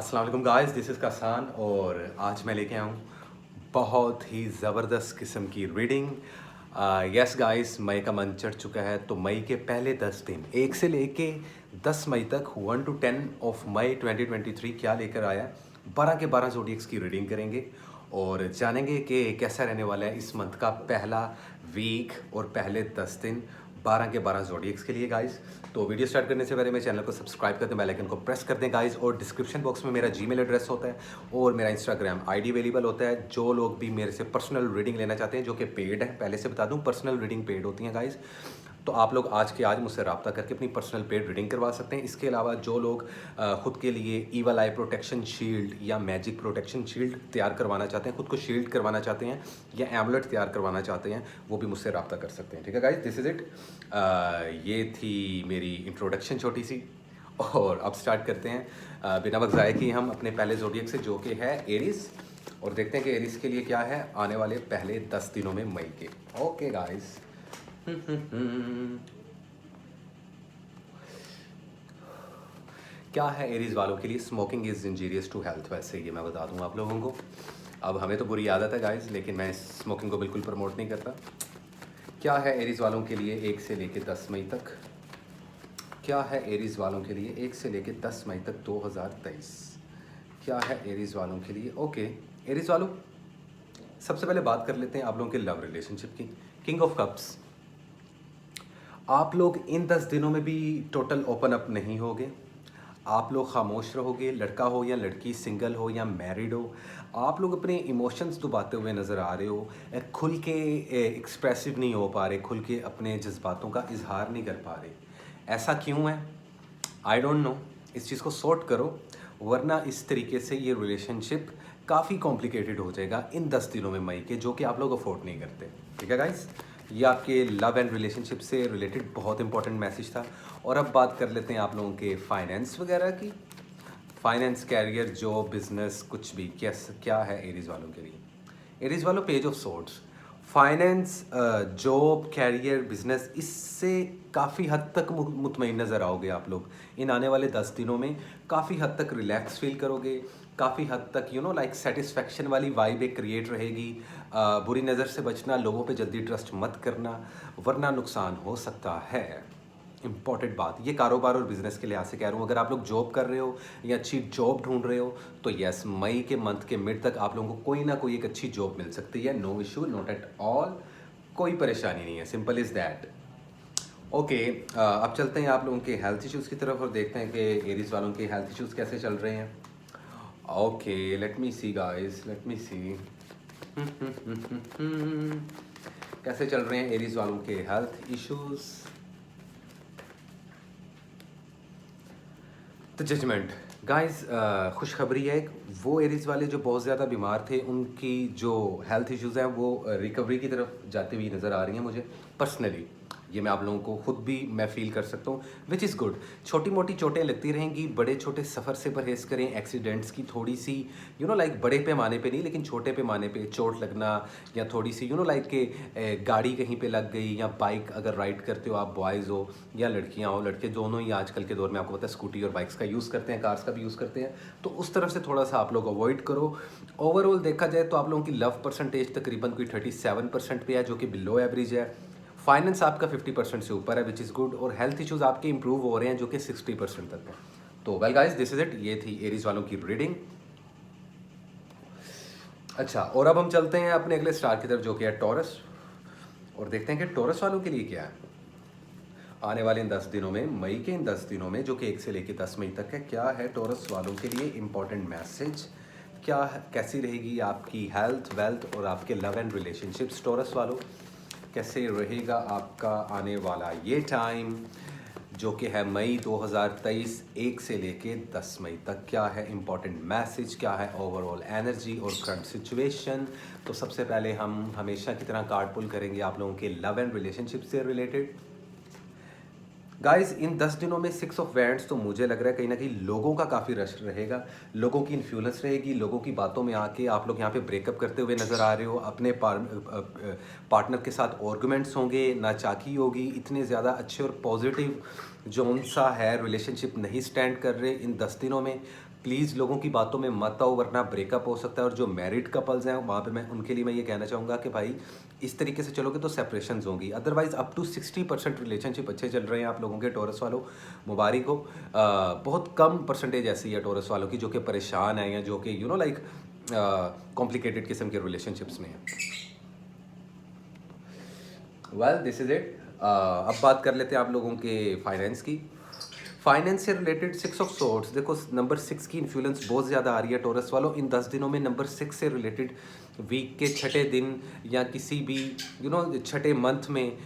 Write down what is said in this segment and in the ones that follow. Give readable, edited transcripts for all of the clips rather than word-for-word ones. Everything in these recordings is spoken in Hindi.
अस्सलाम वालेकुम गाइस, दिस इज़ कासान और आज मैं लेके आया हूँ बहुत ही ज़बरदस्त किस्म की रीडिंग। यस गाइस, मई का मंथ चढ़ चुका है तो मई के पहले 10 दिन 1 से लेके 10 मई तक 1 to 10 ऑफ मई 2023 क्या लेकर आया है। 12 के 12 ज़ोडिएक्स की रीडिंग करेंगे और जानेंगे कि कैसा रहने वाला है इस मंथ का पहला वीक और पहले 10 दिन 12 के 12 ज़ोडिएक्स के लिए गाइस। तो वीडियो स्टार्ट करने से पहले मेरे चैनल को सब्सक्राइब कर दें, बेल आइकन को प्रेस कर दें गाइस, और डिस्क्रिप्शन बॉक्स में मेरा जीमेल एड्रेस होता है और मेरा इंस्टाग्राम आईडी अवेलेबल होता है। जो लोग भी मेरे से पर्सनल रीडिंग लेना चाहते हैं, जो कि पेड है, पहले से बता दूं पर्सनल रीडिंग पेड होती हैं गाइस, तो आप लोग आज के आज मुझसे रब्ता करके अपनी पर्सनल पेड रीडिंग करवा सकते हैं। इसके अलावा जो लोग खुद के लिए ईवल आई प्रोटेक्शन शील्ड या मैजिक प्रोटेक्शन शील्ड तैयार करवाना चाहते हैं, खुद को शील्ड करवाना चाहते हैं या एमुलेट तैयार करवाना चाहते हैं, वो भी मुझसे रब्ता कर सकते हैं। ठीक है गाइस, दिस इज़ इट। ये थी मेरी इंट्रोडक्शन छोटी सी, और अब स्टार्ट करते हैं बिना वक्त ज़ाये किए हम अपने पहले ज़ोडिएक से, जो कि है एरीज, और देखते हैं कि एरीज के लिए क्या है आने वाले पहले 10 दिनों में मई के। ओके गाइस, क्या है एरीज वालों के लिए? Smoking is injurious to health. वैसे ये मैं बता दूं आप लोगों को, अब हमें तो बुरी आदत है गाइस, लेकिन मैं स्मोकिंग को बिल्कुल प्रमोट नहीं करता। क्या है एरीज वालों के लिए 1 से लेकर 10 मई तक? क्या है एरीज वालों के लिए 1 से लेकर 10 मई तक 2023? क्या है एरीज वालों के लिए? ओके एरीज वालों, सबसे पहले बात कर लेते हैं आप लोगों के लव रिलेशनशिप की। किंग ऑफ कप्स, आप लोग इन 10 दिनों में भी टोटल ओपन अप नहीं होगे। आप लोग खामोश रहोगे, लड़का हो या लड़की, सिंगल हो या मैरिड हो, आप लोग अपने इमोशंस दबाते हुए नज़र आ रहे हो, खुल के एक्सप्रेसिव नहीं हो पा रहे, खुल के अपने जज्बातों का इजहार नहीं कर पा रहे। ऐसा क्यों है? I don't know. इस चीज़ को सॉर्ट करो, वरना इस तरीके से ये रिलेशनशिप काफ़ी कॉम्प्लिकेटेड हो जाएगा इन 10 दिनों में मई के, जो कि आप लोग अफोर्ड नहीं करते। ठीक है गाइस, ये आपके लव एंड रिलेशनशिप से रिलेटेड बहुत इंपॉर्टेंट मैसेज था। और अब बात कर लेते हैं आप लोगों के फाइनेंस वगैरह की। फाइनेंस, कैरियर, जॉब, बिजनेस, कुछ भी क्या है एरीज वालों के लिए? एरीज वालों, page of swords. Finance, job, career, business, इससे काफ़ी हद तक मुतमईन नज़र आओगे आप लोग इन आने वाले 10 दिनों में। काफ़ी हद तक रिलैक्स फील करोगे, काफ़ी हद तक लाइक सेटिस्फेक्शन वाली वाइब एक क्रिएट रहेगी। बुरी नज़र से बचना, लोगों पे जल्दी ट्रस्ट मत करना, वरना नुकसान हो सकता है। इम्पॉर्टेंट बात, ये कारोबार और बिजनेस के लिहाज से कह रहा हूँ। अगर आप लोग जॉब कर रहे हो या अच्छी जॉब ढूंढ रहे हो तो यस, मई के मंथ के मिड तक आप लोगों को कोई ना कोई एक अच्छी जॉब मिल सकती है। No issue, not at all, कोई परेशानी नहीं है, सिंपल इज़ दैट। ओके, अब चलते हैं आप लोगों के हेल्थ इश्यूज़ की तरफ और देखते हैं कि एरीज वालों के हेल्थ इश्यूज़ कैसे चल रहे हैं। Okay, let me see guys, let me see कैसे चल रहे हैं एरीज वालों के हेल्थ इश्यूज़। तो जजमेंट गाइस, खुशखबरी है, वो एरीज वाले जो बहुत ज़्यादा बीमार थे, उनकी जो हेल्थ इश्यूज़ हैं वो रिकवरी की तरफ जाती हुई नज़र आ रही हैं मुझे पर्सनली। ये मैं आप लोगों को खुद भी मैं फील कर सकता हूँ, विच इज़ गुड। छोटी मोटी चोटें लगती रहेंगी, बड़े छोटे सफ़र से परहेज़ करें। एक्सीडेंट्स की थोड़ी सी लाइक बड़े पैमाने पे नहीं, लेकिन छोटे पैमाने पे चोट लगना, या थोड़ी सी लाइक के गाड़ी कहीं पे लग गई, या बाइक अगर राइड करते हो आप, बॉयज़ हो या लड़कियां हो, लड़के दोनों ही आजकल के दौर में आपको पता है स्कूटी और बाइक्स का यूज़ करते हैं, कार्स का भी यूज़ करते हैं, तो उस तरफ से थोड़ा सा आप लोग अवॉइड करो। ओवरऑल देखा जाए तो आप लोगों की लव परसेंटेज तकरीबन कोई 37% पे है, जो कि बिलो एवरेज है। फाइनेंस आपका 50% से ऊपर है, विच इज़ गुड, और हेल्थ इश्यूज़ आपके इंप्रूव हो रहे हैं, जो कि 60% तक है। तो well guys, this is it. ये थी एरीज वालों की रीडिंग। अच्छा, और अब हम चलते हैं अपने अगले स्टार की तरफ, जो कि है टॉरस, और देखते हैं कि टॉरस वालों के लिए क्या है आने वाले इन 10 दिनों में, मई के इन 10 दिनों में, जो कि 1 से लेकर 10 मई तक है। क्या है टॉरस वालों के लिए इंपॉर्टेंट मैसेज? क्या कैसी रहेगी आपकी हेल्थ, वेल्थ और आपके लव एंड रिलेशनशिप्स? टॉरस वालों, कैसे रहेगा आपका आने वाला ये टाइम, जो कि है मई 2023 1 से लेके 10 मई तक? क्या है इंपॉर्टेंट मैसेज? क्या है ओवरऑल एनर्जी और करंट सिचुएशन? तो सबसे पहले हम हमेशा की तरह कार्ड पुल करेंगे आप लोगों के लव एंड रिलेशनशिप से रिलेटेड। गाइस इन 10 दिनों में 6 ऑफ वैंड्स तो मुझे लग रहा है कहीं ना कहीं लोगों का काफ़ी रश रहेगा, लोगों की इन्फ्लुएंस रहेगी, लोगों की बातों में आके आप लोग यहाँ पे ब्रेकअप करते हुए नज़र आ रहे हो, अपने पार्टनर के साथ आर्गुमेंट्स होंगे, नाचाकी होगी, इतने ज़्यादा अच्छे और पॉजिटिव जोन सा है रिलेशनशिप नहीं स्टैंड कर रहे इन 10 दिनों में। प्लीज़ लोगों की बातों में मत आओ वरना ब्रेकअप हो सकता है। और जो मैरिड कपल्स हैं वहाँ पे मैं उनके लिए मैं ये कहना चाहूँगा कि भाई इस तरीके से चलोगे तो सेपरेशंस होंगी। अदरवाइज़ अप टू 60% रिलेशनशिप अच्छे चल रहे हैं आप लोगों के टॉरस वालों, मुबारक हो। बहुत कम परसेंटेज ऐसी है टॉरस वालों की जो कि परेशान है या जो कि लाइक कॉम्प्लिकेटेड किस्म के रिलेशनशिप्स में है। Well this is it. अब बात कर लेते हैं आप लोगों के फाइनेंस की। फाइनेंस से रिलेटेड 6 ऑफ सोर्ट्स, देखो नंबर 6 की इन्फ्लुएंस बहुत ज़्यादा आ रही है टॉरस वालों इन 10 दिनों में। नंबर 6 से रिलेटेड वीक के छठे दिन या किसी भी छठे मंथ में,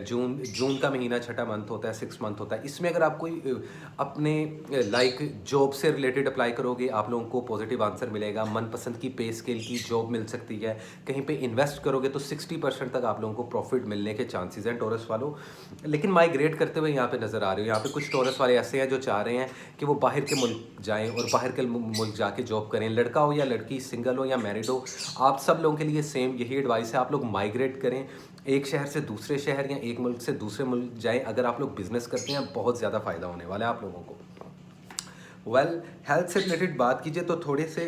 जून का महीना छठा मंथ होता है, 6 मंथ होता है, इसमें अगर आप कोई अपने लाइक जॉब से रिलेटेड अप्लाई करोगे आप लोगों को पॉजिटिव आंसर मिलेगा। मनपसंद की पे स्केल की जॉब मिल सकती है। कहीं पे इन्वेस्ट करोगे तो 60% तक आप लोगों को प्रॉफिट मिलने के चांसेस हैं टॉरस वालों। लेकिन माइग्रेट करते हुए यहाँ पे नज़र आ रहे हो। यहाँ पे कुछ टॉरस वाले ऐसे हैं जो चाह रहे हैं कि वो बाहर के मुल्क जाएं और बाहर के मुल्क जाके जॉब करें। लड़का हो या लड़की, सिंगल हो या मैरिड हो, आप सब लोगों के लिए सेम यही एडवाइस है, आप लोग माइग्रेट करें, एक शहर से दूसरे शहर या एक मुल्क से दूसरे मुल्क जाएं। अगर आप लोग बिजनेस करते हैं बहुत ज़्यादा फ़ायदा होने वाला है आप लोगों को। वेल हेल्थ से रिलेटेड बात कीजिए तो थोड़े से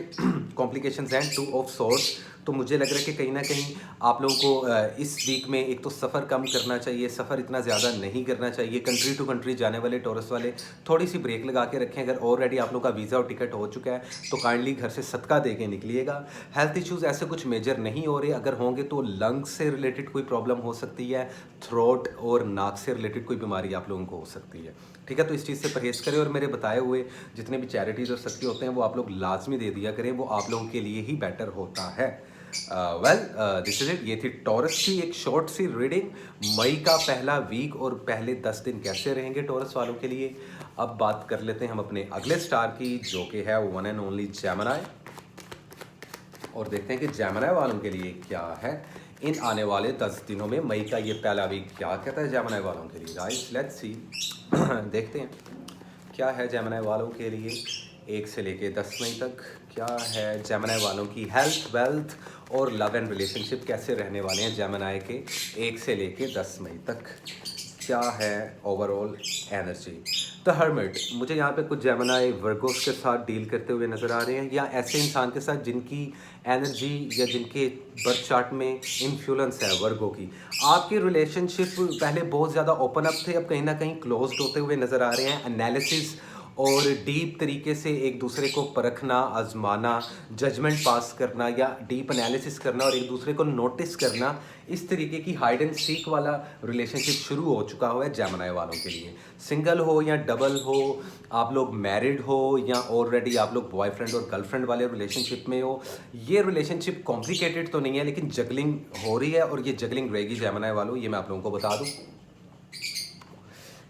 कॉम्प्लिकेशंस हैं, 2 ऑफ सोर्स। तो मुझे लग रहा है कि कहीं ना कहीं आप लोगों को इस वीक में एक तो सफ़र कम करना चाहिए, सफ़र इतना ज़्यादा नहीं करना चाहिए। कंट्री टू कंट्री जाने वाले टूरिस्ट वाले थोड़ी सी ब्रेक लगा के रखें। अगर ऑलरेडी आप लोग का वीज़ा और टिकट हो चुका है तो काइंडली घर से सदका दे के निकलिएगा। हेल्थ इश्यूज़ ऐसे कुछ मेजर नहीं हो रहे, अगर होंगे तो लंग्स से रिलेटेड कोई प्रॉब्लम हो सकती है, थ्रोट और नाक से रिलेटेड कोई बीमारी आप लोगों को हो सकती है। ठीक है, तो इस चीज़ से परहेज़ करें और मेरे बताए हुए जितने भी चैरिटीज़ और सख्ती होते हैं वो आप लोग लाजमी दे दिया करें, वो आप लोगों के लिए ही बेटर होता है। Well this is it. ये थी टॉरस की एक शॉर्ट सी रीडिंग। मई का पहला वीक और पहले 10 दिन कैसे रहेंगे टॉरस वालों के लिए। अब बात कर लेते हैं हम अपने अगले स्टार की जो कि है वन एंड ओनली जेमिनी, और देखते हैं कि जेमिनी वालों के लिए क्या है इन आने वाले 10 दिनों में। मई का ये पहला वीक क्या कहता है जेमिनी वालों के लिए। गाइस लेट्स सी देखते हैं क्या है जेमिनी वालों के लिए 1 से लेके 10 मई तक। क्या है जेमिनी वालों की हेल्थ, वेल्थ और लव एंड रिलेशनशिप कैसे रहने वाले हैं जेमिनी के 1 से लेके 10 मई तक। क्या है ओवरऑल एनर्जी। द हर्मिट, मुझे यहाँ पे कुछ जेमिनी वर्गोस के साथ डील करते हुए नज़र आ रहे हैं, या ऐसे इंसान के साथ जिनकी एनर्जी या जिनके बर्थ चार्ट में इन्फ्लुएंस है वर्गों की। आपके रिलेशनशिप पहले बहुत ज़्यादा ओपन अप थे, अब कहीं ना कहीं क्लोज्ड होते हुए नज़र आ रहे हैं। एनालिसिस और डीप तरीके से एक दूसरे को परखना, आजमाना, जजमेंट पास करना या डीप एनालिसिस करना और एक दूसरे को नोटिस करना, इस तरीके की हाइड एंड सीक वाला रिलेशनशिप शुरू हो चुका हुआ है जेमिनी वालों के लिए। सिंगल हो या डबल हो, आप लोग मैरिड हो या ऑलरेडी आप लोग बॉयफ्रेंड और गर्लफ्रेंड वाले रिलेशनशिप में हो, ये रिलेशनशिप कॉम्प्लिकेटेड तो नहीं है लेकिन जगलिंग हो रही है और ये जगलिंग रहेगी जेमिनी वालों, ये मैं आप लोगों को बता दूँ।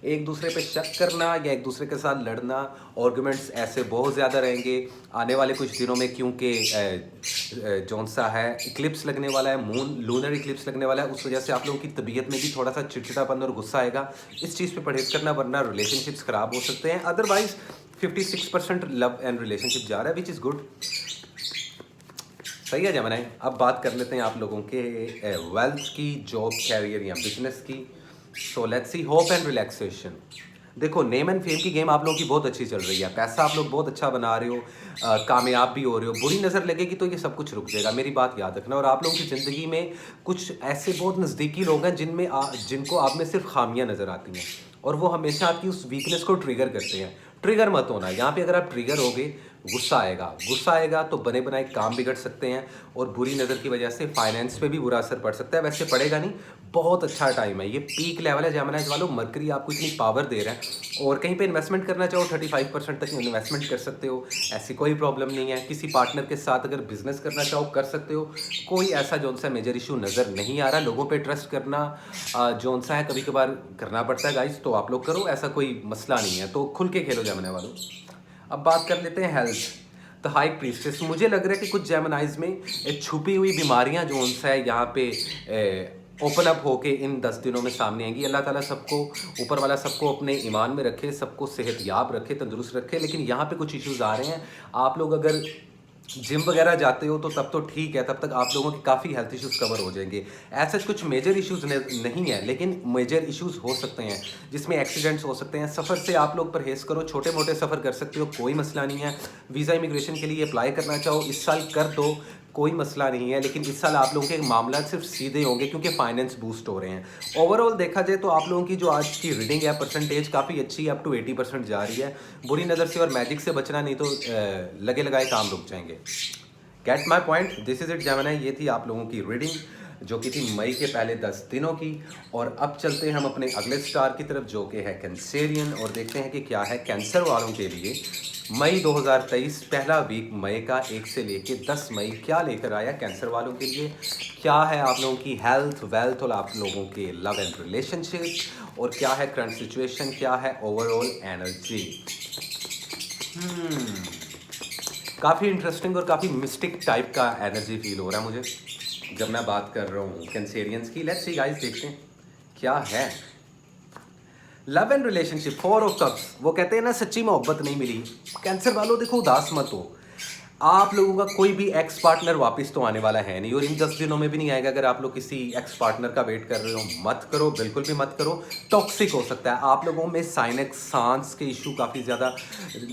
एक दूसरे पे शक करना या एक दूसरे के साथ लड़ना, आर्गुमेंट्स ऐसे बहुत ज़्यादा रहेंगे आने वाले कुछ दिनों में, क्योंकि जौन सा है इक्लिप्स लगने वाला है, मून लूनर इक्लिप्स लगने वाला है, उस वजह से आप लोगों की तबीयत में भी थोड़ा सा चिड़चिड़ापन और गुस्सा आएगा। इस चीज़ पे परहेज़ करना वरना रिलेशनशिप्स ख़राब हो सकते हैं। अदरवाइज 56% लव एंड रिलेशनशिप जा रहा है, विच इज़ गुड। सही है जेमिनी। अब बात कर लेते हैं आप लोगों के वेल्थ की, जॉब, कैरियर या बिजनेस की। So let's see hope and relaxation. देखो नेम एंड फेम की गेम आप लोगों की बहुत अच्छी चल रही है, पैसा आप लोग बहुत अच्छा बना रहे हो, कामयाब भी हो रहे हो। बुरी नज़र लगेगी तो ये सब कुछ रुक जाएगा, मेरी बात याद रखना। और आप लोगों की ज़िंदगी में कुछ ऐसे बहुत नज़दीकी लोग हैं जिनको आप में सिर्फ खामियां नज़र आती हैं और वो हमेशा आपकी उस वीकनेस को ट्रिगर करते हैं। ट्रिगर मत होना यहाँ पे। अगर आप ट्रिगर होगे गुस्सा आएगा तो बने बनाए काम बिगड़ सकते हैं और बुरी नज़र की वजह से फाइनेंस पे भी बुरा असर पड़ सकता है। वैसे पड़ेगा नहीं, बहुत अच्छा टाइम है, ये पीक लेवल है जेमिनी वालों। मरकरी आपको इतनी पावर दे रहा है और कहीं पे इन्वेस्टमेंट करना चाहो 35% तक इन्वेस्टमेंट कर सकते हो, ऐसी कोई प्रॉब्लम नहीं है। किसी पार्टनर के साथ अगर बिजनेस करना चाहो कर सकते हो, कोई ऐसा जौन सा मेजर इशू नज़र नहीं आ रहा। लोगों पे ट्रस्ट करना जौन सा है कभी कभार करना पड़ता है गाइस, तो आप लोग करो, ऐसा कोई मसला नहीं है, तो खुल के खेलो जेमिनी वालों। अब बात कर लेते हैं हेल्थ। द हाई प्रीस्टेस, मुझे लग रहा है कि कुछ जेमिनीज में छुपी हुई बीमारियां जो उनसे है यहाँ पे ओपन अप होके इन 10 दिनों में सामने आएंगी। अल्लाह ताला सबको, ऊपर वाला सबको अपने ईमान में रखे, सबको सेहतयाब रखे, तंदुरुस्त रखे। लेकिन यहाँ पे कुछ इश्यूज़ आ रहे हैं। आप लोग अगर जिम वगैरह जाते हो तो तब तो ठीक है, तब तक आप लोगों के काफ़ी हेल्थ इश्यूज़ कवर हो जाएंगे। ऐसे कुछ मेजर इश्यूज़ नहीं है, लेकिन मेजर इश्यूज़ हो सकते हैं जिसमें एक्सीडेंट्स हो सकते हैं। सफ़र से आप लोग परहेज़ करो, छोटे मोटे सफ़र कर सकते हो, कोई मसला नहीं है। वीज़ा इमिग्रेशन के लिए अप्लाई करना चाहो इस साल कर दो, कोई मसला नहीं है। लेकिन इस साल आप लोगों के मामला सिर्फ सीधे होंगे क्योंकि फाइनेंस बूस्ट हो रहे हैं। ओवरऑल देखा जाए तो आप लोगों की जो आज की रीडिंग है परसेंटेज काफ़ी अच्छी है, अप टू 80% जा रही है। बुरी नज़र से और मैजिक से बचना, नहीं तो लगे लगाए काम रुक जाएंगे। Get my point, this is it Gemini. ये थी आप लोगों की रीडिंग जो कि थी मई के पहले 10 दिनों की। और अब चलते हैं हम अपने अगले स्टार की तरफ जो कि है कैंसेरियन, और देखते हैं कि क्या है कैंसर वालों के लिए मई 2023 पहला वीक मई का 1 से लेके 10 मई क्या लेकर आया कैंसर वालों के लिए। क्या है आप लोगों की हेल्थ, वेल्थ और आप लोगों के लव एंड रिलेशनशिप, और क्या है करंट सिचुएशन, क्या है ओवरऑल एनर्जी। काफ़ी इंटरेस्टिंग और काफ़ी मिस्टिक टाइप का एनर्जी फील हो रहा है मुझे जब मैं बात कर रहा हूँ कैंसेरियंस की। लेट्स सी गाइस, देखते हैं क्या है love and relationship. 4 of cups, वो कहते हैं ना सच्ची मोहब्बत नहीं मिली। कैंसर वालों देखो उदास मत हो, आप लोगों का कोई भी एक्स पार्टनर वापस तो आने वाला है नहीं, और इन 10 दिनों में भी नहीं आएगा। अगर आप लोग किसी एक्स पार्टनर का वेट कर रहे हो मत करो, बिल्कुल भी मत करो। टॉक्सिक हो सकता है। आप लोगों में साइनस, सांस के इशू काफ़ी ज़्यादा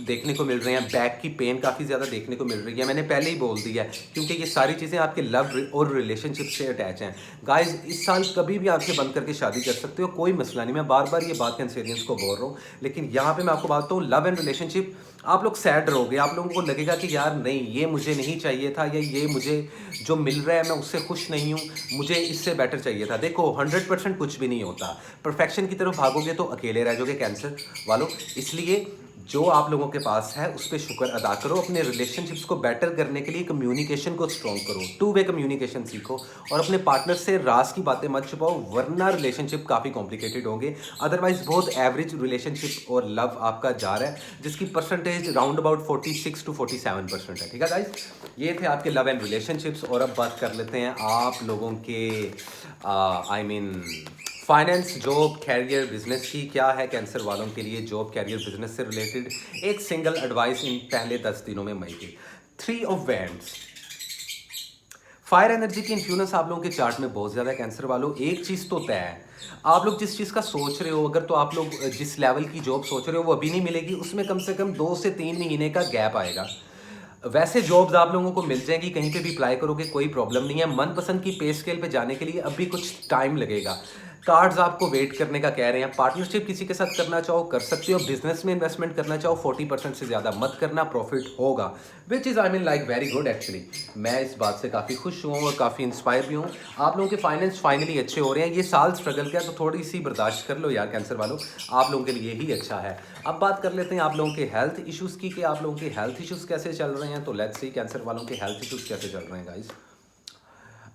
देखने को मिल रहे हैं, बैक की पेन काफ़ी ज़्यादा देखने को मिल रही है। मैंने पहले ही बोल दिया है क्योंकि ये सारी चीज़ें आपके लव और रिलेशनशिप से अटैच हैं। गाइज इस साल कभी भी आंखें बंद करके शादी कर सकते हो, कोई मसला नहीं। मैं बार बार ये बात कैंसेरियंस को बोल रहा हूँ, लेकिन यहाँ पे मैं आपको बात हूँ लव एंड रिलेशनशिप, आप लोग सैड रहोगे। आप लोगों को लगेगा कि यार नहीं, ये मुझे नहीं चाहिए था, या ये मुझे जो मिल रहा है मैं उससे खुश नहीं हूँ, मुझे इससे बेटर चाहिए था। देखो 100% कुछ भी नहीं होता। परफेक्शन की तरफ भागोगे तो अकेले रह जाओगे कैंसर वालों। इसलिए जो आप लोगों के पास है उस पर शुक्र अदा करो। अपने रिलेशनशिप्स को बेटर करने के लिए कम्युनिकेशन को स्ट्रॉन्ग करो, 2 वे कम्युनिकेशन सीखो, और अपने पार्टनर से राज की बातें मत छुपाओ, वरना रिलेशनशिप काफ़ी कॉम्प्लिकेटेड होंगे। अदरवाइज बहुत एवरेज रिलेशनशिप और लव आपका जा रहा है, जिसकी परसेंटेज राउंड अबाउट 46 to 47% है। ठीक है गाइज, ये थे आपके लव एंड रिलेशनशिप्स। और अब बात कर लेते हैं आप लोगों के I mean finance, job, career, business की। क्या है कैंसर वालों के लिए जॉब, कैरियर, बिजनेस से रिलेटेड एक सिंगल एडवाइस इन पहले 10 दिनों में मई के। 3 ऑफ वैंड्स, फायर एनर्जी की इन्फ्लुएंस आप लोगों के चार्ट में बहुत ज़्यादा है कैंसर वालों। एक चीज़ तो तय है, आप लोग जिस चीज़ का सोच रहे हो, अगर तो आप लोग जिस लेवल की जॉब सोच रहे हो वो अभी नहीं मिलेगी, उसमें कम से कम 2 से 3 महीने का गैप आएगा। वैसे जॉब्स आप लोगों को मिल जाएगी, कहीं पे भी अप्लाई करोगे कोई प्रॉब्लम नहीं है। मनपसंद की पे स्केल पे जाने के लिए अभी कुछ टाइम लगेगा। कार्ड्स आपको वेट करने का कह रहे हैं। पार्टनरशिप किसी के साथ करना चाहो कर सकते हो। बिजनेस में इन्वेस्टमेंट करना चाहो 40% से ज़्यादा मत करना, प्रॉफिट होगा, which is I mean like very good actually. मैं इस बात से काफ़ी खुश हूँ और काफ़ी इंस्पायर भी हूँ। आप लोगों के फाइनेंस फाइनली अच्छे हो रहे हैं। ये साल स्ट्रगल किया तो थोड़ी सी बर्दाश्त कर लो यार कैंसर वालों, आप लोगों के लिए ही अच्छा है। अब बात कर लेते हैं आप लोगों के हेल्थ इश्यूज़ की, कि आप लोगों के हेल्थ इश्यूज़ कैसे चल रहे हैं। तो लेट्स सी कैंसर वालों के हेल्थ इश्यूज़ कैसे चल रहे हैं गाइज।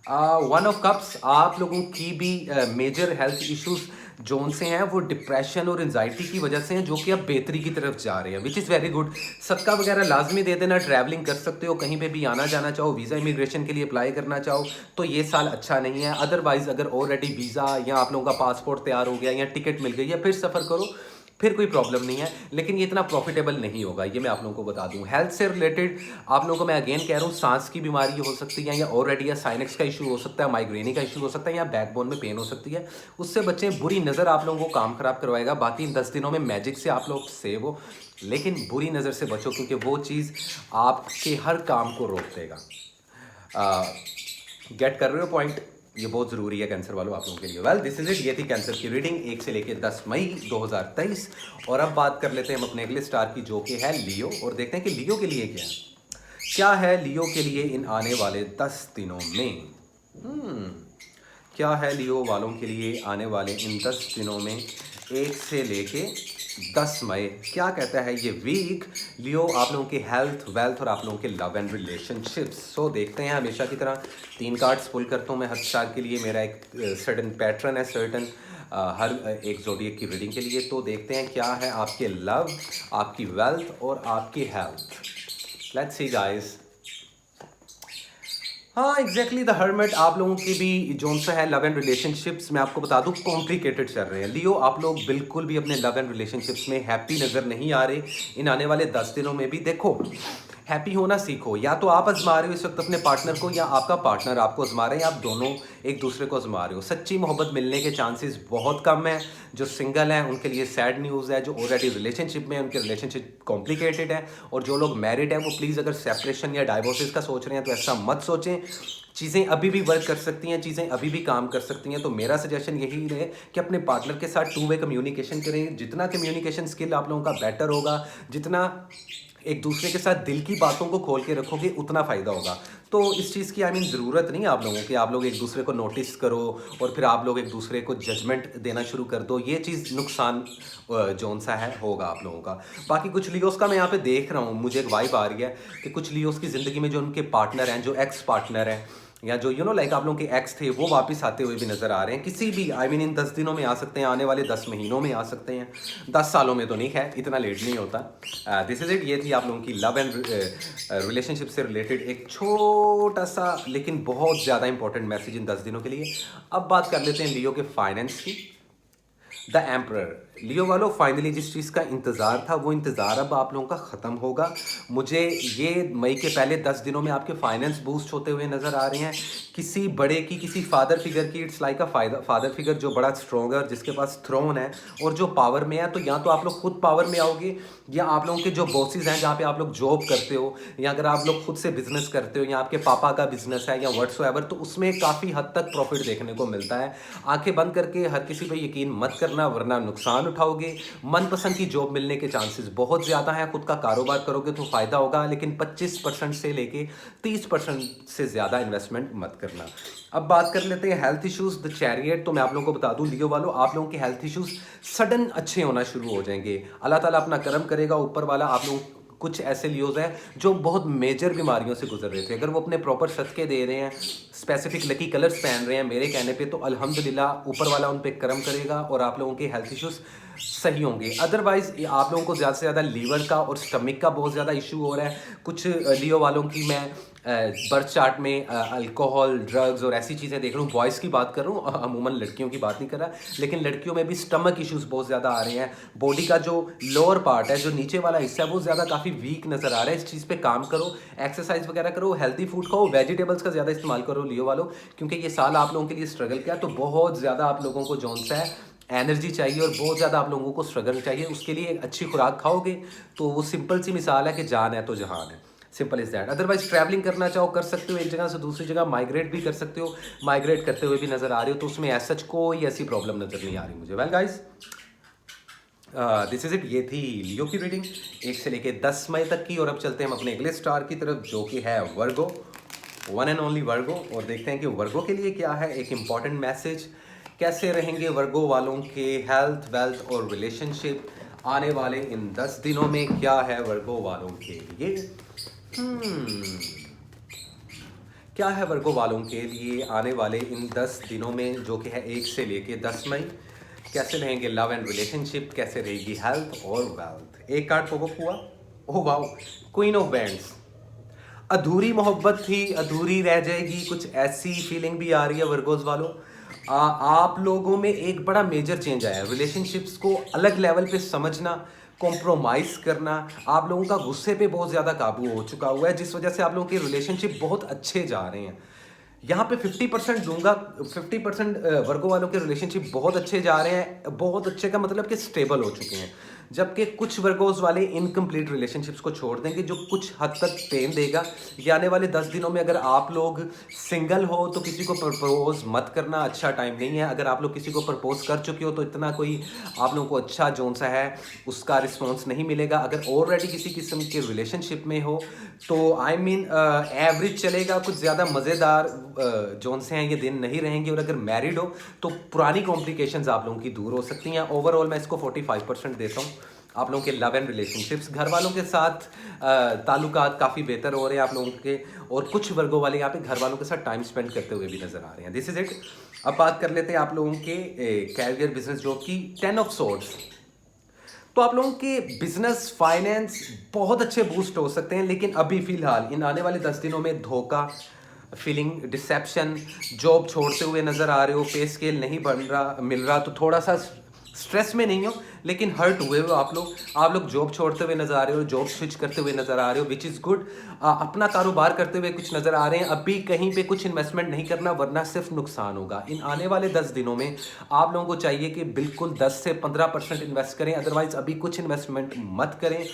1 ऑफ कप्स, आप लोगों की भी मेजर हेल्थ इश्यूज जोन से हैं वो डिप्रेशन और एंजाइटी की वजह से हैं, जो कि अब बेहतरी की तरफ जा रहे हैं, विच इज़ वेरी गुड। सदका वगैरह लाजमी दे देना, ट्रैवलिंग कर सकते हो, कहीं पे भी आना जाना चाहो, वीज़ा इमिग्रेशन के लिए अप्लाई करना चाहो तो ये साल अच्छा नहीं है। अदरवाइज अगर ऑलरेडी वीज़ा या आप लोगों का पासपोर्ट तैयार हो गया या टिकट मिल गई है, फिर सफ़र करो, फिर कोई प्रॉब्लम नहीं है। लेकिन ये इतना प्रॉफिटेबल नहीं होगा, ये मैं आप लोगों को बता दूं। हेल्थ से रिलेटेड आप लोगों को मैं अगेन कह रहा हूँ, सांस की बीमारी हो सकती है, या ऑलरेडी या साइनक्स का इशू हो सकता है, माइग्रेनी का इशू हो सकता है, या बैकबोन में पेन हो सकती है, उससे बच्चे। बुरी नज़र आप लोगों को काम खराब करवाएगा। बाकी इन 10 दिनों में मैजिक से आप लोग सेव हो, लेकिन बुरी नज़र से बचो क्योंकि वो चीज़ आपके हर काम को रोक देगा। गेट कर रहे हो पॉइंट, ये बहुत ज़रूरी है कैंसर वालों आप लोगों के लिए। वेल दिस इज इट, ये थी कैंसर की रीडिंग 1 से लेकर 10 मई 2023। और अब बात कर लेते हैं हम अपने अगले स्टार की जो कि है लियो, और देखते हैं कि लियो के लिए क्या है लियो के लिए इन आने वाले 10 दिनों में। क्या है लियो वालों के लिए आने वाले इन 10 दिनों में 1 से लेके 10 मई, क्या कहता है ये वीक लियो आप लोगों के हेल्थ, वेल्थ और आप लोगों के लव एंड रिलेशनशिप्स। सो देखते हैं, हमेशा की तरह 3 कार्ड्स पुल करता हूँ मैं हर स्टार के लिए। मेरा एक सर्टन पैटर्न है, सर्टन हर एक जोडिएक की रीडिंग के लिए। तो देखते हैं क्या है आपके लव, आपकी वेल्थ और आपकी हेल्थ। Let's see guys. हाँ एग्जैक्टली द हर्मिट। आप लोगों की भी जोन सा है लव एंड रिलेशनशिप्स मैं आपको बता दूं कॉम्प्लिकेटेड चल रहे हैं। लियो आप लोग बिल्कुल भी अपने लव एंड रिलेशनशिप्स में हैप्पी नज़र नहीं आ रहे इन आने वाले 10 दिनों में भी। देखो हैप्पी होना सीखो, या तो आप आजमा रहे हो इस वक्त अपने पार्टनर को, या आपका पार्टनर आपको आजमा रहे हैं, आप दोनों एक दूसरे को आजमा रहे हो। सच्ची मोहब्बत मिलने के चांसेस बहुत कम है। जो सिंगल हैं उनके लिए सैड न्यूज़ है, जो ऑलरेडी रिलेशनशिप में उनके रिलेशनशिप कॉम्प्लिकेटेड है, और जो लोग मैरिड हैं वो प्लीज़ अगर सेपरेशन या डाइवोर्सेस का सोच रहे हैं तो ऐसा मत सोचें। चीज़ें अभी भी वर्क कर सकती हैं, चीज़ें अभी भी काम कर सकती हैं। तो मेरा सजेशन यही है कि अपने पार्टनर के साथ टू वे कम्युनिकेशन करें। जितना कम्युनिकेशन स्किल आप लोगों का बेटर होगा, जितना एक दूसरे के साथ दिल की बातों को खोल के रखोगे उतना फ़ायदा होगा। तो इस चीज़ की ज़रूरत नहीं है आप लोगों की आप लोग एक दूसरे को नोटिस करो और फिर आप लोग एक दूसरे को जजमेंट देना शुरू कर दो। ये चीज़ नुकसान जोन सा है होगा आप लोगों का। बाकी कुछ लियोस का मैं यहाँ पे देख रहा हूँ, मुझे एक वाइब आ रही है कि कुछ लियोस की ज़िंदगी में जो उनके पार्टनर हैं, जो एक्स पार्टनर हैं, या जो लाइक आप लोगों के एक्स थे, वो वापस आते हुए भी नज़र आ रहे हैं। किसी भी इन 10 दिनों में आ सकते हैं, आने वाले 10 महीनों में आ सकते हैं, 10 सालों में तो नहीं है, इतना लेट नहीं होता। This is it. ये थी आप लोगों की लव एंड रिलेशनशिप से रिलेटेड एक छोटा सा लेकिन बहुत ज़्यादा इंपॉर्टेंट मैसेज इन 10 दिनों के लिए। अब बात कर लेते हैं लियो के फाइनेंस की। The emperor. लियो वालों फाइनली जिस चीज़ का इंतज़ार था वो इंतज़ार अब आप लोगों का ख़त्म होगा। मुझे ये मई के पहले 10 दिनों में आपके फाइनेंस बूस्ट होते हुए नज़र आ रहे हैं। किसी बड़े की, किसी फादर फिगर की, it's like a father figure जो बड़ा स्ट्रॉन्गर, जिसके पास थ्रोन है और जो पावर में है। तो या तो आप लोग खुद पावर में आओगे, या आप लोगों के जो बॉसेस हैं जहाँ पे आप लोग जॉब करते हो, या अगर आप लोग खुद से बिजनेस करते हो, या आपके पापा का बिजनेस है, या व्हाट्सएवर, तो उसमें काफ़ी हद तक प्रॉफिट देखने को मिलता है। आंखें बंद करके हर किसी पे यकीन मत करना वरना नुकसान उठाओगे। मनपसंद की जॉब मिलने के चांसेस बहुत ज़्यादा हैं। खुद का कारोबार करोगे तो फ़ायदा होगा, लेकिन 25% से लेके 30% से ज़्यादा इन्वेस्टमेंट मत करना। अब बात कर लेते हैं हेल्थ इश्यूज द चैरियट। तो मैं आप लोगों को बता दूं लियो वालों, आप लोगों के हेल्थ इश्यूज सडन अच्छे होना शुरू हो जाएंगे। अल्लाह ताला अपना करम करेगा, ऊपर वाला। आप लोग कुछ ऐसे लियोज हैं जो बहुत मेजर बीमारियों से गुजर रहे थे, अगर वो अपने प्रॉपर सदके दे रहे हैं, स्पेसिफिक लकी कलर्स पहन रहे हैं मेरे कहने पे, तो अल्हम्दुलिल्लाह ऊपर वाला उन पे करम करेगा और आप लोगों के हेल्थ इश्यूज सही होंगे। अदरवाइज आप लोगों को ज़्यादा से ज़्यादा लीवर का और स्टमक का बहुत ज़्यादा इशू हो रहा है। कुछ लियो वालों की मैं बर्थ चार्ट में अल्कोहल, ड्रग्स और ऐसी चीज़ें देख रहा हूँ। बॉयज़ की बात कर रहा हूँ, अमूमन लड़कियों की बात नहीं कर रहा, लेकिन लड़कियों में भी स्टमक इश्यूज बहुत ज़्यादा आ रहे हैं। बॉडी का जो लोअर पार्ट है, जो नीचे वाला हिस्सा है, वो ज़्यादा काफ़ी वीक नज़र आ रहा है। इस चीज़ पे काम करो, एक्सरसाइज वगैरह करो, हेल्दी फूड खाओ, वेजिटेबल्स का ज़्यादा इस्तेमाल करो लियो वालों, क्योंकि ये साल आप लोगों के लिए स्ट्रगल किया। तो बहुत ज़्यादा आप लोगों को जौन सा है एनर्जी चाहिए और बहुत ज़्यादा आप लोगों को स्ट्रगल चाहिए। उसके लिए एक अच्छी खुराक खाओगे तो वो सिंपल सी मिसाल है कि जान है तो जहान है। Simple is that. Otherwise travelling करना चाहो कर सकते हो, एक जगह से दूसरी जगह माइग्रेट भी कर सकते हो, माइग्रेट करते हुए भी नज़र आ रहे हो, तो उसमें ऐसा कोई ऐसी प्रॉब्लम नज़र नहीं आ रही मुझे। Well guys, this is it. ये थी लियो की रीडिंग 1 से लेके 10 मई तक की। और अब चलते हैं हम अपने अगले स्टार की तरफ जो कि है वर्गो, वन एंड ओनली वर्गो, और देखते हैं कि वर्गो के लिए क्या है एक इम्पॉर्टेंट मैसेज। कैसे रहेंगे वर्गो वालों के हेल्थ, वेल्थ और रिलेशनशिप आने वाले इन 10 दिनों में, क्या है वर्गो वालों के लिए। क्या है वर्गो वालों के लिए आने वाले इन 10 दिनों में जो कि है 1 से लेके 10 मई। कैसे रहेंगे लव एंड रिलेशनशिप, कैसे रहेगी हेल्थ और वेल्थ। एक कार्ड पॉप अप हुआ, oh wow, queen of bands. अधूरी मोहब्बत थी, अधूरी रह जाएगी, कुछ ऐसी फीलिंग भी आ रही है वर्गोज वालों। आप लोगों में एक बड़ा मेजर चेंज आया है। रिलेशनशिप्स को अलग लेवल पे समझना, कॉम्प्रोमाइज़ करना, आप लोगों का गुस्से पे बहुत ज़्यादा काबू हो चुका हुआ है, जिस वजह से आप लोगों के रिलेशनशिप बहुत अच्छे जा रहे हैं। यहाँ पे 50% दूंगा, 50% वर्गो वालों के रिलेशनशिप बहुत अच्छे जा रहे हैं। बहुत अच्छे का मतलब कि स्टेबल हो चुके हैं, जबकि कुछ वर्गोज वाले इनकम्प्लीट रिलेशनशिप्स को छोड़ देंगे, जो कुछ हद तक पेन देगा। ये आने वाले 10 दिनों में अगर आप लोग सिंगल हो तो किसी को प्रपोज मत करना, अच्छा टाइम नहीं है। अगर आप लोग किसी को प्रपोज कर चुके हो तो इतना कोई आप लोगों को अच्छा जोन सा है उसका रिस्पॉन्स नहीं मिलेगा। अगर ऑलरेडी किसी किस्म के रिलेशनशिप में हो तो एवरेज चलेगा, कुछ ज़्यादा मज़ेदार जोन से हैं ये दिन नहीं रहेंगे। और अगर मैरिड हो तो पुरानी कॉम्प्लिकेशंस आप लोगों की दूर हो सकती हैं। ओवरऑल मैं इसको 45% देता हूँ। आप लोगों के लव एंड रिलेशनशिप्स, घर वालों के साथ ताल्लुकात काफ़ी बेहतर हो रहे हैं आप लोगों के, और कुछ वर्गों वाले यहाँ पे घर वालों के साथ टाइम स्पेंड करते हुए भी नजर आ रहे हैं। This is it. अब बात कर लेते हैं आप लोगों के कैरियर, बिजनेस, जॉब की। 10 ऑफ सोर्ड्स। तो आप लोगों के बिजनेस, फाइनेंस बहुत अच्छे बूस्ट हो सकते हैं, लेकिन अभी फिलहाल इन आने वाले 10 दिनों में धोखा, फीलिंग डिसेप्शन, जॉब छोड़ते हुए नज़र आ रहे हो, पे स्केल नहीं मिल रहा तो थोड़ा सा स्ट्रेस में नहीं हो लेकिन हर्ट हुए हो आप लोग जॉब छोड़ते हुए नजर आ रहे हो, जॉब स्विच करते हुए नजर आ रहे हो, विच इज़ गुड। अपना कारोबार करते हुए कुछ नजर आ रहे हैं। अभी कहीं पे कुछ इन्वेस्टमेंट नहीं करना वरना सिर्फ नुकसान होगा। इन आने वाले 10 दिनों में आप लोगों को चाहिए कि बिल्कुल 10 से 15% इन्वेस्ट करें, अदरवाइज अभी कुछ इन्वेस्टमेंट मत करें।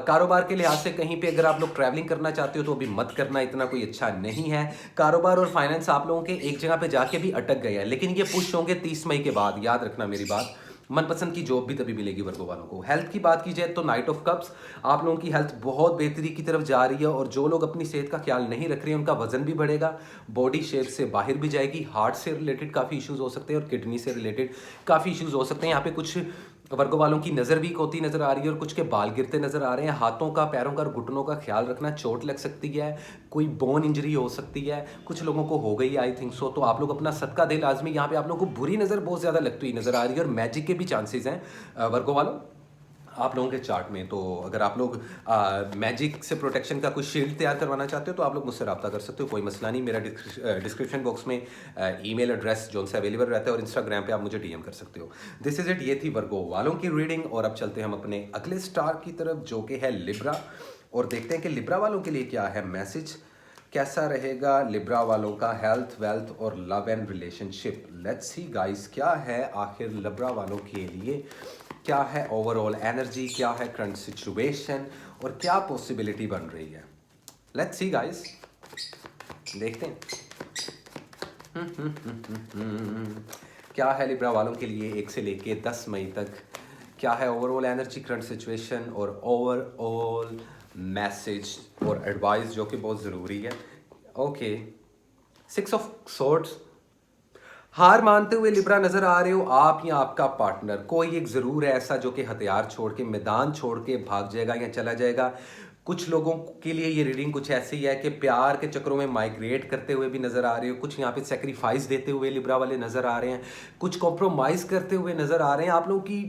कारोबार के लिहाज से कहीं पे अगर आप लोग ट्रैवलिंग करना चाहते हो तो अभी मत करना, इतना कोई अच्छा नहीं है। कारोबार और फाइनेंस आप लोगों के एक जगह पे जाके भी अटक गए हैं, लेकिन ये पुश होंगे 30 मई के बाद, याद रखना मेरी बात। मनपसंद की जॉब भी तभी मिलेगी वर्गो वालों को। हेल्थ की बात की जाए तो नाइट ऑफ कप्स, आप लोगों की हेल्थ बहुत बेहतरी की तरफ जा रही है और जो लोग अपनी सेहत का ख्याल नहीं रख रहे हैं उनका वजन भी बढ़ेगा, बॉडी शेप से बाहर भी जाएगी, हार्ट से रिलेटेड काफ़ी इश्यूज हो सकते हैं और किडनी से रिलेटेड काफ़ी इश्यूज हो सकते हैं। यहाँ पे कुछ वर्गो वालों की नज़र वीक होती नज़र आ रही है और कुछ के बाल गिरते नज़र आ रहे हैं। हाथों का, पैरों का और घुटनों का ख्याल रखना, चोट लग सकती है, कोई बोन इंजरी हो सकती है, कुछ लोगों को हो गई आई थिंक सो। तो आप लोग अपना सदका दे लाजमी। यहाँ पे आप लोगों को बुरी नज़र बहुत ज़्यादा लगती हुई नज़र आ रही है और मैजिक के भी चांसेस हैं वर्गो वालों आप लोगों के चार्ट में। तो अगर आप लोग मैजिक से प्रोटेक्शन का कोई शील्ड तैयार करवाना चाहते हो तो आप लोग मुझसे रब्ता कर सकते हो, कोई मसला नहीं। मेरा डिस्क्रिप्शन बॉक्स में ईमेल एड्रेस जो उनसे अवेलेबल रहता है और इंस्टाग्राम पे आप मुझे डीएम कर सकते हो। दिस इज इट, ये थी वर्गो वालों की रीडिंग। और अब चलते हैं हम अपने अगले स्टार की तरफ जो कि है लिब्रा, और देखते हैं कि लिब्रा वालों के लिए क्या है मैसेज, कैसा रहेगा लिब्रा वालों का हेल्थ, वेल्थ और love and relationship. Let's see guys, क्या है आखिर लिब्रा वालों के लिए, क्या है ओवरऑल एनर्जी, क्या है करंट सिचुएशन और क्या पॉसिबिलिटी बन रही है। लेट्स सी गाइस, देखते हैं क्या है लिब्रा वालों के लिए 1 से लेके 10 मई तक, क्या है ओवरऑल एनर्जी, करंट सिचुएशन और ओवरऑल मैसेज और एडवाइस जो कि बहुत ज़रूरी है। ओके, 6 ऑफ सॉर्ड्स, हार मानते हुए लिब्रा नजर आ रहे हो आप या आपका पार्टनर। कोई एक जरूर है ऐसा जो कि हथियार छोड़ के, मैदान छोड़ के भाग जाएगा या चला जाएगा। कुछ लोगों के लिए ये रीडिंग कुछ ऐसी है कि प्यार के चक्करों में माइग्रेट करते हुए भी नजर आ रहे हो, कुछ यहाँ पे सेक्रीफाइस देते हुए लिब्रा वाले नजर आ रहे हैं, कुछ कॉम्प्रोमाइज करते हुए नजर आ रहे हैं। आप लोगों की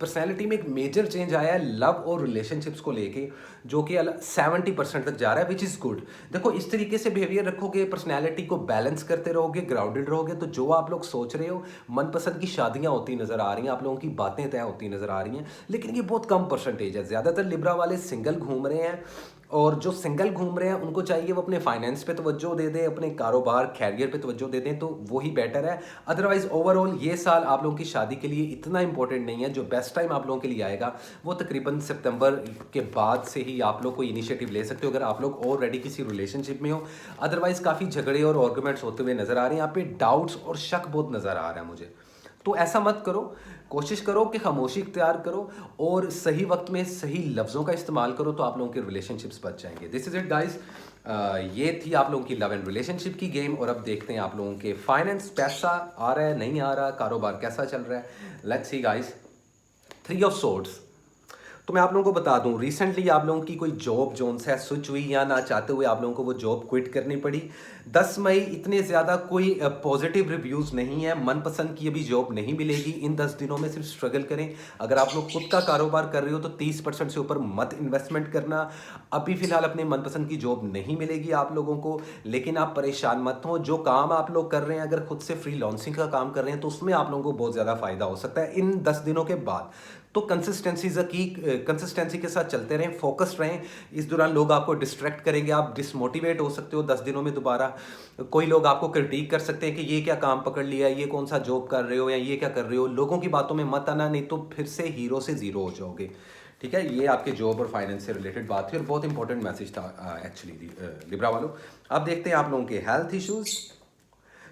पर्सनैलिटी में एक मेजर चेंज आया है लव और रिलेशनशिप्स को लेके, जो कि 70% तक जा रहा है, विच इज़ गुड। देखो, इस तरीके से बिहेवियर रखोगे, पर्सनैलिटी को बैलेंस करते रहोगे, ग्राउंडेड रहोगे, तो जो आप लोग सोच रहे हो, मनपसंद की शादियां होती नजर आ रही हैं, आप लोगों की बातें तय होती नजर आ रही हैं। लेकिन ये बहुत कम परसेंटेज है, ज़्यादातर लिब्रा वाले सिंगल घूम रहे हैं। और जो सिंगल घूम रहे हैं उनको चाहिए वो अपने फाइनेंस पे तवज्जो दे दें, अपने कारोबार कैरियर पे तवज्जो दे दें, तो वही बेटर है। अदरवाइज ओवरऑल ये साल आप लोगों की शादी के लिए इतना इंपॉर्टेंट नहीं है। जो बेस्ट टाइम आप लोगों के लिए आएगा वो तकरीबन सितंबर के बाद से ही आप लोग कोई इनिशिएटिव ले सकते हो, अगर आप लोग ऑलरेडी किसी रिलेशनशिप में हो। अदरवाइज काफ़ी झगड़े और आर्गुमेंट्स होते हुए नजर आ रहे हैं। यहाँ पे डाउट्स और शक बहुत नज़र आ रहा है मुझे, तो ऐसा मत करो। कोशिश करो कि खामोशी इख्तियार करो और सही वक्त में सही लफ्ज़ों का इस्तेमाल करो, तो आप लोगों के रिलेशनशिप्स बच जाएंगे। दिस इज़ इट गाइस, ये थी आप लोगों की लव एंड रिलेशनशिप की गेम। और अब देखते हैं आप लोगों के फाइनेंस, पैसा आ रहा है नहीं आ रहा, कारोबार कैसा चल रहा है। Let's see guys, 3 of swords. तो मैं आप लोगों को बता दूं, रिसेंटली आप लोगों की कोई जॉब जोन से स्विच हुई या ना चाहते हुए आप लोगों को वो जॉब क्विट करनी पड़ी। 10 मई इतने ज़्यादा कोई पॉजिटिव रिव्यूज़ नहीं है, मनपसंद की अभी जॉब नहीं मिलेगी। इन 10 दिनों में सिर्फ स्ट्रगल करें। अगर आप लोग खुद का कारोबार कर रहे हो तो 30% से ऊपर मत इन्वेस्टमेंट करना। अभी फ़िलहाल अपने मनपसंद की जॉब नहीं मिलेगी आप लोगों को, लेकिन आप परेशान मत हो। जो काम आप लोग कर रहे हैं, अगर खुद से फ्रीलांसिंग का काम कर रहे हैं तो उसमें आप लोगों को बहुत ज़्यादा फ़ायदा हो सकता है इन 10 दिनों के बाद। तो कंसिस्टेंसी के साथ चलते रहें, फोकस्ड रहें। इस दौरान लोग आपको डिस्ट्रैक्ट करेंगे, आप डिसमोटिवेट हो सकते हो 10 दिनों में दोबारा। कोई लोग आपको क्रिटिक कर सकते हैं कि ये क्या काम पकड़ लिया, ये कौन सा जॉब कर रहे हो या ये क्या कर रहे हो। लोगों की बातों में मत आना, नहीं तो फिर से हीरो से ज़ीरो हो जाओगे। ठीक है, ये आपके जॉब और फाइनेंस से रिलेटेड बात थी और बहुत इंपॉर्टेंट मैसेज था एक्चुअली लिब्रा वालों। अब देखते हैं आप लोगों के हेल्थ इश्यूज़।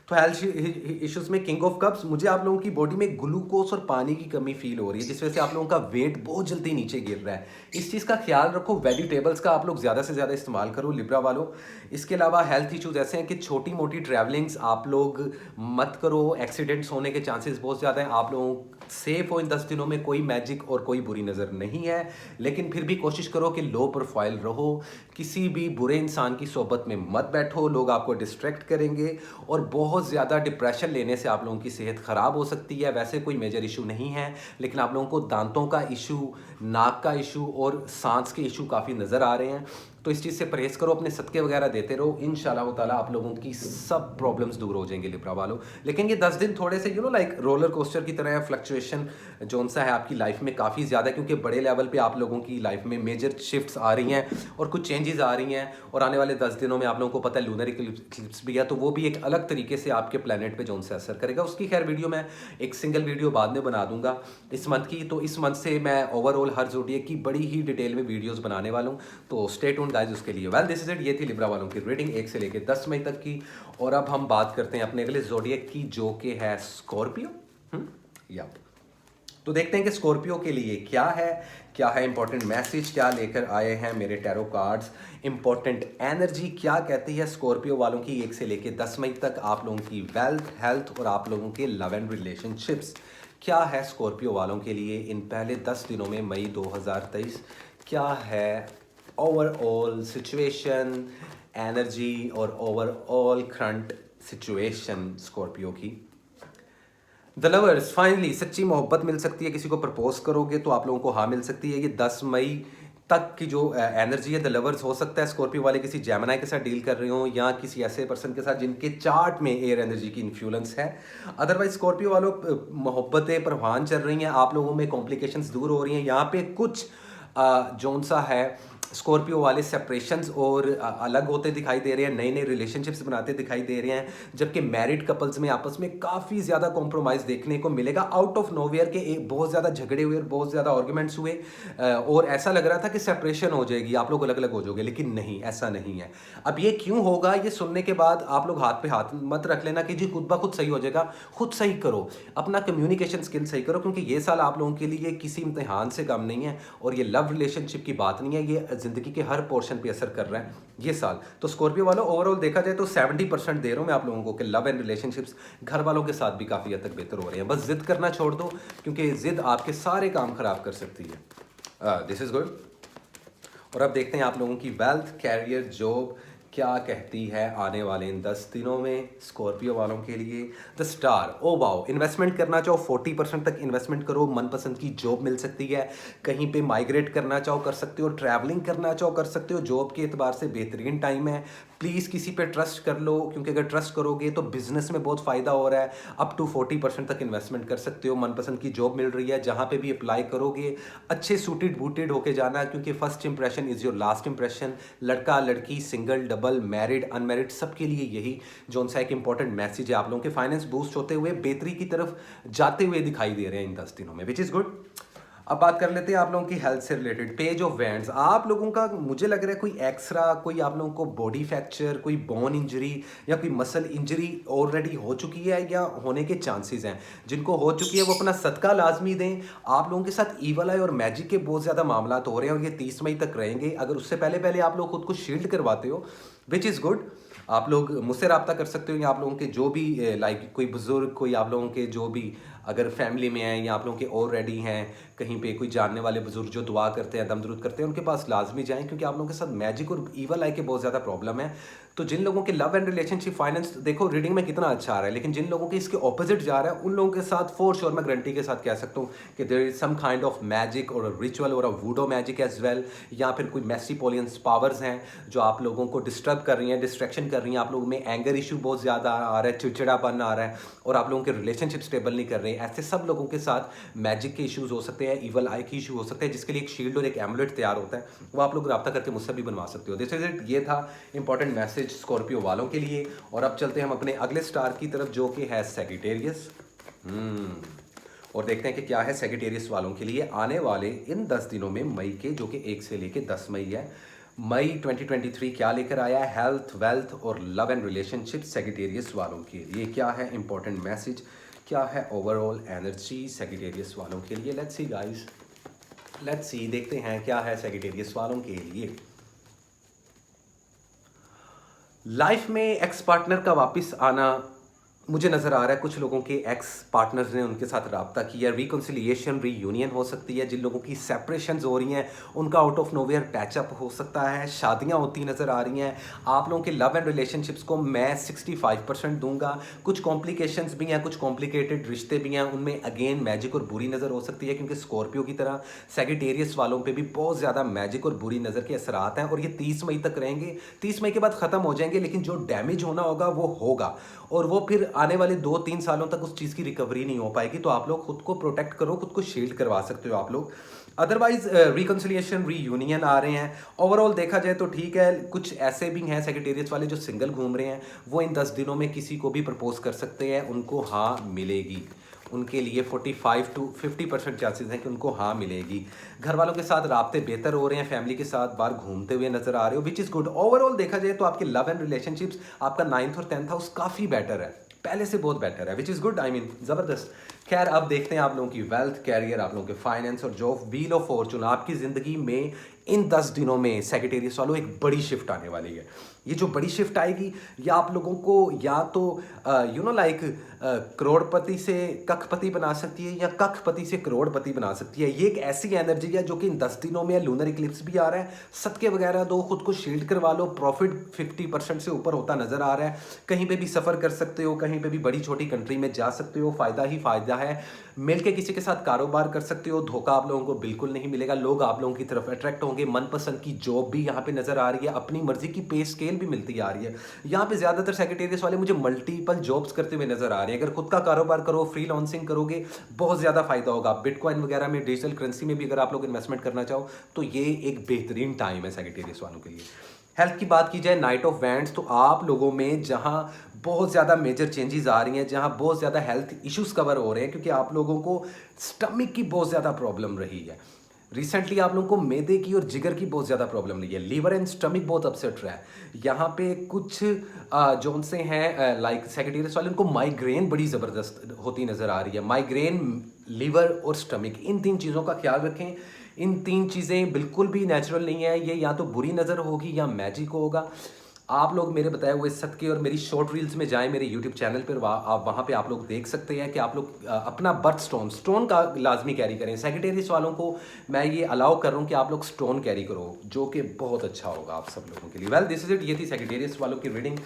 तो हेल्थ इश्यूज में किंग ऑफ कप्स, मुझे आप लोगों की बॉडी में ग्लूकोज और पानी की कमी फील हो रही है, जिस वजह से आप लोगों का वेट बहुत जल्दी नीचे गिर रहा है। इस चीज़ का ख्याल रखो। वेजिटेबल्स का आप लोग ज़्यादा से ज़्यादा इस्तेमाल करो लिब्रा वालों। इसके अलावा हेल्थ इश्यूज ऐसे हैं कि छोटी मोटी ट्रैवलिंग्स आप लोग मत करो, एक्सीडेंट्स होने के चांसेस बहुत ज़्यादा हैं। आप लोग सेफ हो इन 10 दिनों में, कोई मैजिक और कोई बुरी नज़र नहीं है, लेकिन फिर भी कोशिश करो कि लो प्रोफाइल रहो। किसी भी बुरे इंसान की सोबत में मत बैठो, लोग आपको डिस्ट्रैक्ट करेंगे और बहुत ज़्यादा डिप्रेशन लेने से आप लोगों की सेहत ख़राब हो सकती है। वैसे कोई मेजर इशू नहीं है, लेकिन आप लोगों को दांतों का इशू, नाक का इशू और सांस के इशू काफ़ी नज़र आ रहे हैं। तो इस चीज़ से परहेज़ करो, अपने सदके वगैरह देते रहो, इंशाल्लाह ताला आप लोगों की सब प्रॉब्लम्स दूर हो जाएंगे लिब्रा वालों। लेकिन ये 10 दिन थोड़े से लाइक रोलर कोस्टर की तरह है, फ्लक्चुएशन जोन सा है आपकी लाइफ में काफ़ी ज़्यादा, क्योंकि बड़े लेवल पे आप लोगों की लाइफ में मेजर शिफ्ट्स आ रही हैं और कुछ चेंजेस आ रही हैं, और आने वाले 10 दिनों में आप लोगों को पता है लूनर इक्लिप्स भी है, तो वो भी एक अलग तरीके से आपके प्लेनेट पे जोन से असर करेगा। उसकी खैर वीडियो मैं एक सिंगल वीडियो बाद में बना दूंगा इस मंथ की। तो इस मंथ से मैं ओवरऑल हर ज़ोडिएक की बड़ी ही डिटेल में वीडियोस बनाने वाला हूँ, तो स्टे ट्यून्ड गाइस उसके लिए। वेल दिस इज इट, ये थी लिब्रा वालों की रीडिंग 1 से लेकर 10 मई तक की। और अब हम बात करते हैं अपने अगले ज़ोडिएक की, जो कि है स्कॉर्पियो। या तो देखते हैं कि स्कॉर्पियो के लिए क्या है इंपॉर्टेंट मैसेज, क्या लेकर आए हैं मेरे टैरो कार्ड्स। इंपॉर्टेंट एनर्जी क्या कहती है स्कॉर्पियो वालों की 1 से लेकर 10 मई तक, आप लोगों की वेल्थ, हेल्थ और आप लोगों के लव एंड रिलेशनशिप्स क्या है स्कॉर्पियो वालों के लिए इन पहले 10 दिनों में मई 2023। क्या है ओवरऑल सिचुएशन, एनर्जी और ओवरऑल करंट सिचुएशन स्कॉर्पियो की। द लवर्स, फाइनली सच्ची मोहब्बत मिल सकती है, किसी को प्रपोज करोगे तो आप लोगों को हाँ मिल सकती है। ये 10 मई तक की जो एनर्जी है द लवर्स, हो सकता है स्कॉर्पियो वाले किसी जेमिनी के साथ डील कर रहे हो या किसी ऐसे पर्सन के साथ जिनके चार्ट में एयर एनर्जी की इन्फ्लुएंस है। अदरवाइज स्कॉर्पियो वालों मोहब्बतें परवान चल रही हैं, आप लोगों में कॉम्प्लिकेशंस दूर हो रही हैं। यहाँ पे कुछ जोन सा है स्कॉर्पियो वाले सेपरेशंस और अलग होते दिखाई दे रहे हैं, नए नए रिलेशनशिप्स बनाते दिखाई दे रहे हैं, जबकि मैरिड कपल्स में आपस में काफ़ी ज़्यादा कॉम्प्रोमाइज़ देखने को मिलेगा। आउट ऑफ नोवेयर के बहुत ज़्यादा झगड़े हुए और बहुत ज़्यादा आर्ग्यूमेंट्स हुए और ऐसा लग रहा था कि सेपरेशन हो जाएगी, आप लोग अलग अलग हो जाओगे, लेकिन नहीं, ऐसा नहीं है। अब ये क्यों होगा, ये सुनने के बाद आप लोग हाथ पे हाथ मत रख लेना कि जी खुद ब खुद सही हो जाएगा। खुद सही करो, अपना कम्युनिकेशन स्किल सही करो, क्योंकि ये साल आप लोगों के लिए किसी इम्तिहान से कम नहीं है। और ये लव रिलेशनशिप की बात नहीं है, ये ज़िंदगी के हर पोर्शन पे असर कर रहा है ये साल। तो स्कॉर्पियो वालों ओवरऑल देखा जाए तो 70% दे रहा हूँ मैं आप लोगों को कि लव एंड रिलेशनशिप्स घर वालों के साथ भी काफ़ी हद तक बेहतर हो रहे हैं। बस जिद करना छोड़ दो, क्योंकि जिद आपके सारे काम खराब कर सकती है। This is good. और अब देखते हैं आप लोगों की वेल्थ, कैरियर, जॉब क्या कहती है आने वाले इन 10 दिनों में स्कॉर्पियो वालों के लिए। The star, oh wow, investment करना चाहो 40% तक इन्वेस्टमेंट करो, मनपसंद की जॉब मिल सकती है, कहीं पे माइग्रेट करना चाहो कर सकते हो, ट्रैवलिंग करना चाहो कर सकते हो, जॉब के एतबार से बेहतरीन टाइम है। प्लीज़ किसी पे ट्रस्ट कर लो, क्योंकि अगर ट्रस्ट करोगे तो बिजनेस में बहुत फ़ायदा हो रहा है। अप टू 40% तक इन्वेस्टमेंट कर सकते हो, मनपसंद की जॉब मिल रही है, जहाँ पे भी अप्लाई करोगे अच्छे सूटेड बूटेड होके जाना, क्योंकि first impression is your last impression. लड़का लड़की, सिंगल, डबल, मैरिड, अनमैरिड, सबके लिए यही जोन सा एक इंपॉर्टेंट मैसेज है। आप लोगों के फाइनेंस बूस्ट होते हुए बेहतरी की तरफ जाते हुए दिखाई दे रहे हैं इन 10 दिनों में, विच इज़ गुड। अब बात कर लेते हैं आप लोगों की हेल्थ से रिलेटेड। पेज ऑफ वैंड्स, आप लोगों का मुझे लग रहा है कोई एक्सरा, कोई आप लोगों को बॉडी फ्रैक्चर, कोई बोन इंजरी या कोई मसल इंजरी ऑलरेडी हो चुकी है या होने के चांसेस हैं। जिनको हो चुकी है वो अपना सदका लाजमी दें। आप लोगों के साथ ईवल आई और मैजिक के बहुत ज़्यादा मामला हो रहे हैं और ये 30 मई तक रहेंगे। अगर उससे पहले आप लोग खुद को शील्ड करवाते हो, विच इज़ गुड। आप लोग मुझसे रब्ता कर सकते हो, या आप लोगों के जो भी लाइक कोई बुजुर्ग, कोई आप लोगों के जो भी अगर फैमिली में हैं या आप लोगों के ऑलरेडी हैं कहीं पे कोई जानने वाले बुजुर्ग जो दुआ करते हैं, दमदरूद करते हैं, उनके पास लाजमी जाएं, क्योंकि आप लोगों के साथ मैजिक और ईवल आई के बहुत ज़्यादा प्रॉब्लम है। तो जिन लोगों के लव एंड रिलेशनशिप, फाइनेंस, देखो रीडिंग में कितना अच्छा आ रहा है, लेकिन जिन लोगों के इसके ऑपोजिट जा रहा है उन लोगों के साथ फॉर श्योर मैं गारंटी के साथ कह सकता हूँ कि there is some kind of magic और रिचुअल और वूडो मैजिक एज वेल, या फिर कोई मैस्टिपोलियंस पावर्स हैं जो आप लोगों को डिस्टर्ब कर रही हैं, डिस्ट्रैक्शन कर रही हैं। आप लोगों में एंगर इशू बहुत ज़्यादा आ रहा है, चिड़चिड़ापन आ रहा है और आप लोगों के रिलेशनशिप स्टेबल नहीं कर रहे हैं। ऐसे सब लोगों के साथ मैजिक के इश्यूज हो सकते हैं, ईवल आई के इशू हो सकते हैं, जिसके लिए एक शील्ड और एक एमुलेट तैयार होता है, वो आप लोग रब्ता करके मुझसे भी बनवा सकते हो। दिस इज इट, ये था इंपॉर्टेंट मैसेज स्कॉर्पियो वालों के लिए। और अब चलते हैं हम अपने अगले स्टार की तरफ, जो कि है सैजिटेरियस। और देखते हैं कि क्या है सैजिटेरियस वालों के लिए आने वाले इन 10 दिनों में मई के, जो कि 1 से लेके 10 मई है। मई 2023 क्या लेकर आया है हेल्थ, वेल्थ और लव एंड रिलेशनशिप सैजिटेरियस वालों के लिए। क्या है इंपॉर्टेंट मैसेज, क्या है ओवरऑल एनर्जी सैजिटेरियस वालों के लिए। Let's see guys, let's see, देखते हैं क्या है सैजिटेरियस वालों के लिए। लाइफ में एक्स पार्टनर का वापस आना मुझे नज़र आ रहा है कुछ लोगों के एक्स पार्टनर्स ने उनके साथ रब्ता किया, रिकन्सिलिएशन रीयूनियन हो सकती है। जिन लोगों की सेपरेशंस हो रही हैं उनका आउट ऑफ नोवेयर पैचअप हो सकता है, शादियां होती नज़र आ रही हैं। आप लोगों के लव एंड रिलेशनशिप्स को मैं 65% दूंगा। कुछ कॉम्प्लिकेशंस भी हैं, कुछ कॉम्प्लिकेटेड रिश्ते भी हैं, उनमें अगेन मैजिक और बुरी नज़र हो सकती है, क्योंकि स्कॉर्पियो की तरह सैजिटेरियस वालों पर भी बहुत ज़्यादा मैजिक और बुरी नज़र के असरात हैं, और ये 30 मई तक रहेंगे। 30 मई के बाद ख़त्म हो जाएंगे, लेकिन जो डैमेज होना होगा वो होगा, और वो फिर आने वाले 2-3 सालों तक उस चीज़ की रिकवरी नहीं हो पाएगी। तो आप लोग खुद को प्रोटेक्ट करो, खुद को शील्ड करवा सकते हो आप लोग। अदरवाइज रिकन्सिलिएशन रीयूनियन आ रहे हैं। ओवरऑल देखा जाए तो ठीक है। कुछ ऐसे भी हैं सेक्रेटेरिएट्स वाले जो सिंगल घूम रहे हैं, वो इन 10 दिनों में किसी को भी प्रपोज कर सकते हैं, उनको हाँ मिलेगी। उनके लिए 45 to 50% चांसेस हैं कि उनको हाँ मिलेगी। घर वालों के साथ राब्ते बेहतर हो रहे हैं, फैमिली के साथ बाहर घूमते हुए नजर आ रहे हो, विच इज़ गुड। ओवरऑल देखा जाए तो आपके लव एंड रिलेशनशिप्स, आपका 9th और 10th हाउस काफ़ी बेटर है, पहले से बहुत बेटर है, which is good. I mean ज़बरदस्त। खैर अब देखते हैं आप लोगों की वेल्थ, कैरियर, आप लोगों के फाइनेंस और जॉब। व्हील ऑफ फॉर्चून आपकी ज़िंदगी में इन 10 दिनों में सेक्रेटेरिएट वालों एक बड़ी शिफ्ट आने वाली है। ये जो बड़ी शिफ्ट आएगी, या आप लोगों को या तो लाइक करोड़पति से कखपति बना सकती है, या कखपति से करोड़पति बना सकती है। ये एक ऐसी एनर्जी है जो कि इन 10 दिनों में लूनर इक्लिप्स भी आ रहा है, सदके वगैरह दो, खुद को शील्ड करवा लो। प्रॉफिट 50% से ऊपर होता नजर आ रहा है। कहीं पे भी सफ़र कर सकते हो, कहीं पे भी बड़ी छोटी कंट्री में जा सकते हो, फ़ायदा ही फ़ायदा है। मिलके किसी के साथ कारोबार कर सकते हो, धोखा आप लोगों को बिल्कुल नहीं मिलेगा। लोग आप लोगों की तरफ अट्रैक्ट होंगे। मनपसंद की जॉब भी यहाँ पे नजर आ रही है, अपनी मर्जी की पे स्केल भी मिलती आ रही है। यहाँ पे ज्यादातर सेक्रेटेरिएट्स वाले मुझे मल्टीपल जॉब्स करते हुए नजर आ रहे हैं। अगर खुद का कारोबार करो, फ्रीलांसिंग करोगे, बहुत ज्यादा फायदा होगा। बिटकॉइन वगैरह में, डिजिटल करेंसी में भी अगर आप लोग इन्वेस्टमेंट करना चाहो तो ये एक बेहतरीन टाइम है सेक्रेटेरिएट्स वालों के लिए। हेल्थ की बात की जाए, नाइट ऑफ वैंड्स, तो आप लोगों में जहां बहुत ज़्यादा मेजर चेंजेस आ रही हैं, जहां बहुत ज़्यादा हेल्थ इश्यूज कवर हो रहे हैं, क्योंकि आप लोगों को स्टमक की बहुत ज़्यादा प्रॉब्लम रही है रिसेंटली। आप लोगों को मैदे की और जिगर की बहुत ज़्यादा प्रॉब्लम रही है, लीवर एंड स्टमक बहुत अपसेट रहा है। यहाँ पे कुछ जोन से हैं लाइक सेक्रेटेरिएट्स वाले, उनको माइग्रेन बड़ी ज़बरदस्त होती नज़र आ रही है। माइग्रेन, लीवर और स्टमक, इन 3 चीज़ों का ख्याल रखें। इन 3 चीज़ें बिल्कुल भी नेचुरल नहीं है, ये या तो बुरी नज़र होगी या मैजिक होगा। आप लोग मेरे बताए हुए सदके और मेरी शॉर्ट रील्स में जाएं, मेरे यूट्यूब चैनल पर, वहाँ पे आप लोग देख सकते हैं कि आप लोग अपना बर्थ स्टोन का लाजमी कैरी करें। सेक्रेटेरिएट्स वालों को मैं ये अलाउ कर रहा हूँ कि आप लोग स्टोन कैरी करो, जो कि बहुत अच्छा होगा आप सब लोगों के लिए। वेल दिस इज इट, ये थी सेक्रेटेरिएट्स वालों की रीडिंग।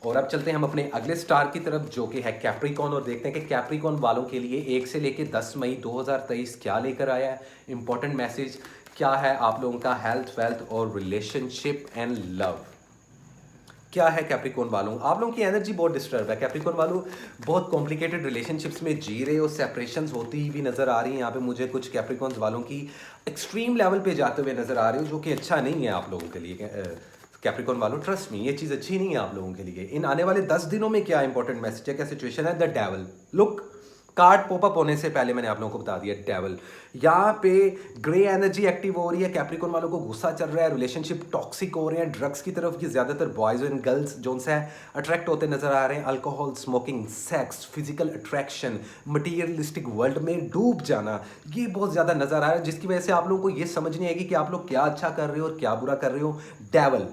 और अब चलते हैं हम अपने अगले स्टार की तरफ, जो कि है कैप्रिकॉर्न, और देखते हैं कि कैप्रिकॉर्न वालों के लिए 1 से लेकर 10 मई 2023 क्या लेकर आया है। इंपॉर्टेंट मैसेज क्या है आप लोगों का हेल्थ, वेल्थ और रिलेशनशिप एंड लव क्या है कैप्रिकॉर्न वालों। आप लोगों की एनर्जी बहुत डिस्टर्ब है कैप्रिकॉर्न वालों, बहुत कॉम्प्लिकेटेड रिलेशनशिप्स में जी रहे हो, सेपरेशंस होती भी नज़र आ रही हैं। यहाँ पे मुझे कुछ कैप्रिकॉर्न वालों की एक्सट्रीम लेवल पे जाते हुए नज़र आ रहे हो, जो कि अच्छा नहीं है आप लोगों के लिए। कैप्रिकॉर्न वालों ट्रस्ट मी, ये चीज़ अच्छी नहीं है आप लोगों के लिए। इन आने वाले 10 दिनों में क्या इंपॉर्टेंट मैसेज है, क्या सिचुएशन है। The devil, look, card popup होने से पहले मैंने आप लोगों को बता दिया डेविल। यहाँ पे ग्रे एनर्जी एक्टिव हो रही है, कैप्रिकॉर्न वालों को गुस्सा चल रहा है, रिलेशनशिप टॉक्सिक हो रहे हैं, ड्रग्स की तरफ ये ज़्यादातर बॉयज़ एंड गर्ल्स जो से अट्रैक्ट होते नजर आ रहे हैं। Alcohol, smoking, sex, physical attraction, materialistic world में डूब जाना, ये बहुत ज़्यादा नजर आ रहा है, जिसकी वजह से आप लोगों को ये समझ नहीं आएगी कि आप लोग क्या अच्छा कर रहे हो और क्या बुरा कर रहे हो। डेविल,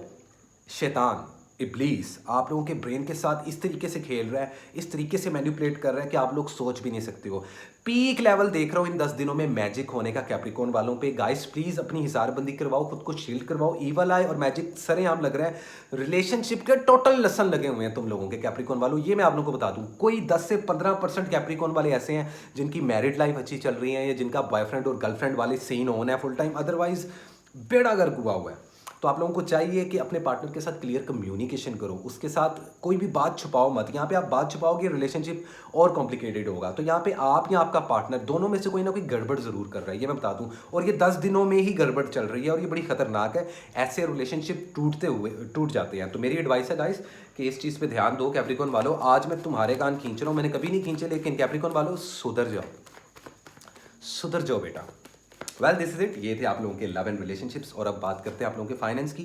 शैतान, इब्लीस आप लोगों के ब्रेन के साथ इस तरीके से खेल रहा है, इस तरीके से मैनिपुलेट कर रहा है कि आप लोग सोच भी नहीं सकते हो। पीक लेवल देख रहा हूं इन 10 दिनों में मैजिक होने का कैप्रिकॉर्न वालों पे। गाइस प्लीज अपनी हिसारबंदी करवाओ, खुद को शील्ड करवाओ। ईवल आई और मैजिक सरेआम लग रहा है। रिलेशनशिप के टोटल लेसन लगे हुए हैं तुम लोगों के कैप्रिकॉर्न वालों, ये मैं आप लोगों को बता दूं। कोई 10 से 15% कैप्रिकॉर्न वाले ऐसे हैं जिनकी मैरिड लाइफ अच्छी चल रही है, या जिनका बॉयफ्रेंड और गर्लफ्रेंड वाले सीन ऑन है फुल टाइम, अदरवाइज बेड़ा गर्क हुआ हुआ है। तो आप लोगों को चाहिए कि अपने पार्टनर के साथ क्लियर कम्युनिकेशन करो, उसके साथ कोई भी बात छुपाओ मत। यहाँ पे आप बात छुपाओगे रिलेशनशिप और कॉम्प्लिकेटेड होगा। तो यहाँ पे आप या आपका पार्टनर दोनों में से कोई ना कोई गड़बड़ जरूर कर रहा है, ये मैं बता दूं। और ये 10 दिनों में ही गड़बड़ चल रही है, और ये बड़ी खतरनाक है। ऐसे रिलेशनशिप टूट जाते हैं। तो मेरी एडवाइस है गाइस कि इस चीज़ पर ध्यान दो कैप्रिकॉर्न वालों। आज मैं तुम्हारे कान खींच रहा हूँ, मैंने कभी नहीं खींचे, लेकिन कैप्रिकॉर्न वालों सुधर जाओ, सुधर जाओ बेटा। वेल दिस इज इट, ये थे आप लोगों के लव एंड रिलेशनशिप्स। और अब बात करते हैं आप लोगों के फाइनेंस की।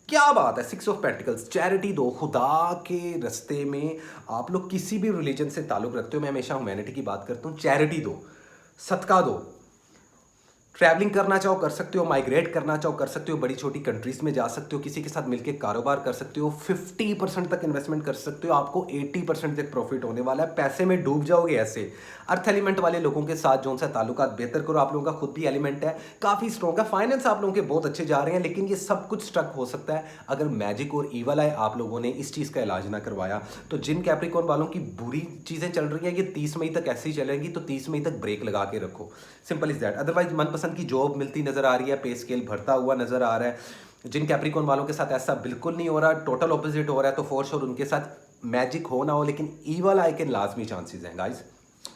क्या बात है, 6 ऑफ पेंटिकल्स, चैरिटी दो। खुदा के रास्ते में आप लोग किसी भी रिलीजन से ताल्लुक रखते हो, मैं हमेशा ह्यूमैनिटी की बात करता हूँ, चैरिटी दो, सदका दो। ट्रैवलिंग करना चाहो कर सकते हो, माइग्रेट करना चाहो कर सकते हो, बड़ी छोटी कंट्रीज में जा सकते हो, किसी के साथ मिलकर कारोबार कर सकते हो, 50% तक इन्वेस्टमेंट कर सकते हो, आपको 80% तक प्रॉफिट होने वाला है, पैसे में डूब जाओगे ऐसे। अर्थ एलिमेंट वाले लोगों के साथ जो सा ताल्लुकात बेहतर करो, आप लोगों का खुद भी एलिमेंट है काफ़ी स्ट्रॉन्ग है, फाइनेंस आप लोगों के बहुत अच्छे जा रहे हैं, लेकिन ये सब कुछ स्ट्रक हो सकता है अगर मैजिक और ईवल आए आप लोगों ने इस चीज़ का इलाज ना करवाया। तो जिन कैप्रिकॉर्न वालों की बुरी चीज़ें चल रही हैं ये 30 मई तक ऐसी ही चलेंगी, तो 30 मई तक ब्रेक लगा के रखो, सिंपल इज दैट। अदरवाइज मनपसंद की जॉब मिलती नजर आ रही है, पे स्केल बढ़ता हुआ नजर आ रहा है। जिन कैप्रिकॉर्न वालों के साथ ऐसा बिल्कुल नहीं हो रहा, टोटल ऑपोजिट हो रहा है, तो फॉर श्योर उनके साथ मैजिक हो ना हो लेकिन ईवल आई के लाजमी चांसेस हैं गाइस,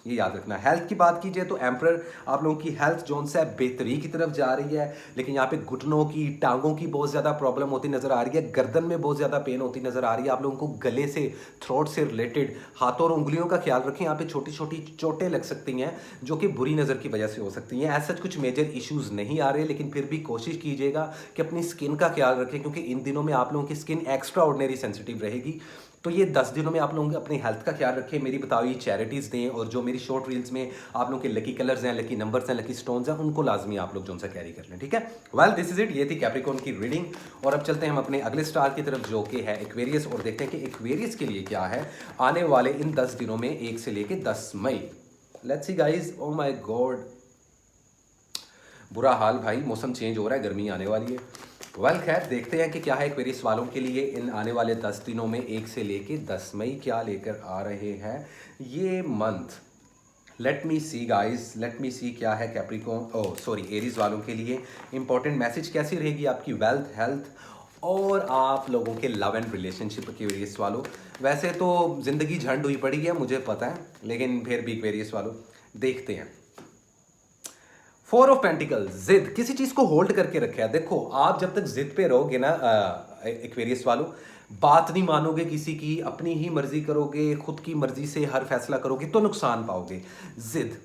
ये याद रखना। हेल्थ की बात कीजिए तो एम्परर आप लोगों की हेल्थ जोन से बेहतरी की तरफ जा रही है, लेकिन यहाँ पे घुटनों की, टांगों की बहुत ज़्यादा प्रॉब्लम होती नजर आ रही है, गर्दन में बहुत ज़्यादा पेन होती नजर आ रही है, आप लोगों को गले से, थ्रोट से रिलेटेड, हाथों और उंगलियों का ख्याल रखें, यहाँ पे छोटी छोटी चोटें लग सकती हैं जो कि बुरी नज़र की वजह से हो सकती हैं। ऐसा कुछ मेजर इश्यूज नहीं आ रहे, लेकिन फिर भी कोशिश कीजिएगा कि अपनी स्किन का ख्याल रखें, क्योंकि इन दिनों में आप लोगों की स्किन एक्स्ट्रा ऑर्डिनरी सेंसिटिव रहेगी। तो ये 10 दिनों में आप लोग अपनी हेल्थ का ख्याल रखें, मेरी बताई हुई चैरिटीज़ दें, और जो मेरी शॉर्ट रील्स में आप लोगों के लकी कलर्स हैं, लकी नंबर्स हैं, लकी स्टोन्स हैं, उनको लाजमी आप लोग जो उनसे कैरी कर लें, ठीक है। वेल दिस इज इट, ये थी कैप्रिकॉर्न की रीडिंग। और अब चलते हैं हम अपने अगले स्टार की तरफ जो कि है एक्वेरियस, और देखते हैं कि एक्वेरियस के लिए क्या है आने वाले इन 10 दिनों में, 1 से लेके 10 मई। Let's see guys, oh my God, बुरा हाल भाई, मौसम चेंज हो रहा है, गर्मी आने वाली है। वेल खैर देखते हैं कि क्या है एक्वेरियस वालों के लिए इन आने वाले 10 दिनों में, 1 से लेके 10 मई क्या लेकर आ रहे हैं ये month. Let me see guys, let me see क्या है कैप्रिकॉर्न एरीज वालों के लिए इंपॉर्टेंट मैसेज, कैसी रहेगी आपकी वेल्थ, हेल्थ और आप लोगों के लव एंड रिलेशनशिप एक्वेरियस वालों। वैसे तो ज़िंदगी झंड हुई पड़ी है मुझे पता है, लेकिन फिर भी एक्वेरियस वालों देखते हैं। 4 ऑफ पेंटिकल, जिद, किसी चीज को होल्ड करके रखे है। देखो आप जब तक जिद पे रहोगे ना एक्वेरियस वालों, बात नहीं मानोगे किसी की, अपनी ही मर्जी करोगे, खुद की मर्जी से हर फैसला करोगे तो नुकसान पाओगे। जिद,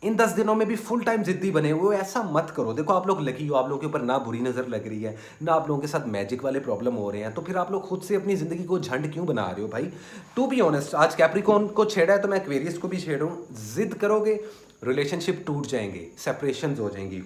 इन 10 दिनों में भी फुल टाइम जिद्दी बने हुए हो, ऐसा मत करो। देखो आप लोग लकी हो, आप लोगों के ऊपर ना बुरी नज़र लग रही है, ना आप लोगों के साथ मैजिक वाले प्रॉब्लम हो रहे हैं, तो फिर आप लोग खुद से अपनी ज़िंदगी को झंड क्यों बना रहे हो भाई। टू बी ऑनेस्ट, आज कैप्रिकॉर्न को छेड़ा है तो मैं एक्वेरियस को भी छेड़ूं। जिद करोगे रिलेशनशिप टूट जाएंगे, सेपरेशंस हो जाएंगी,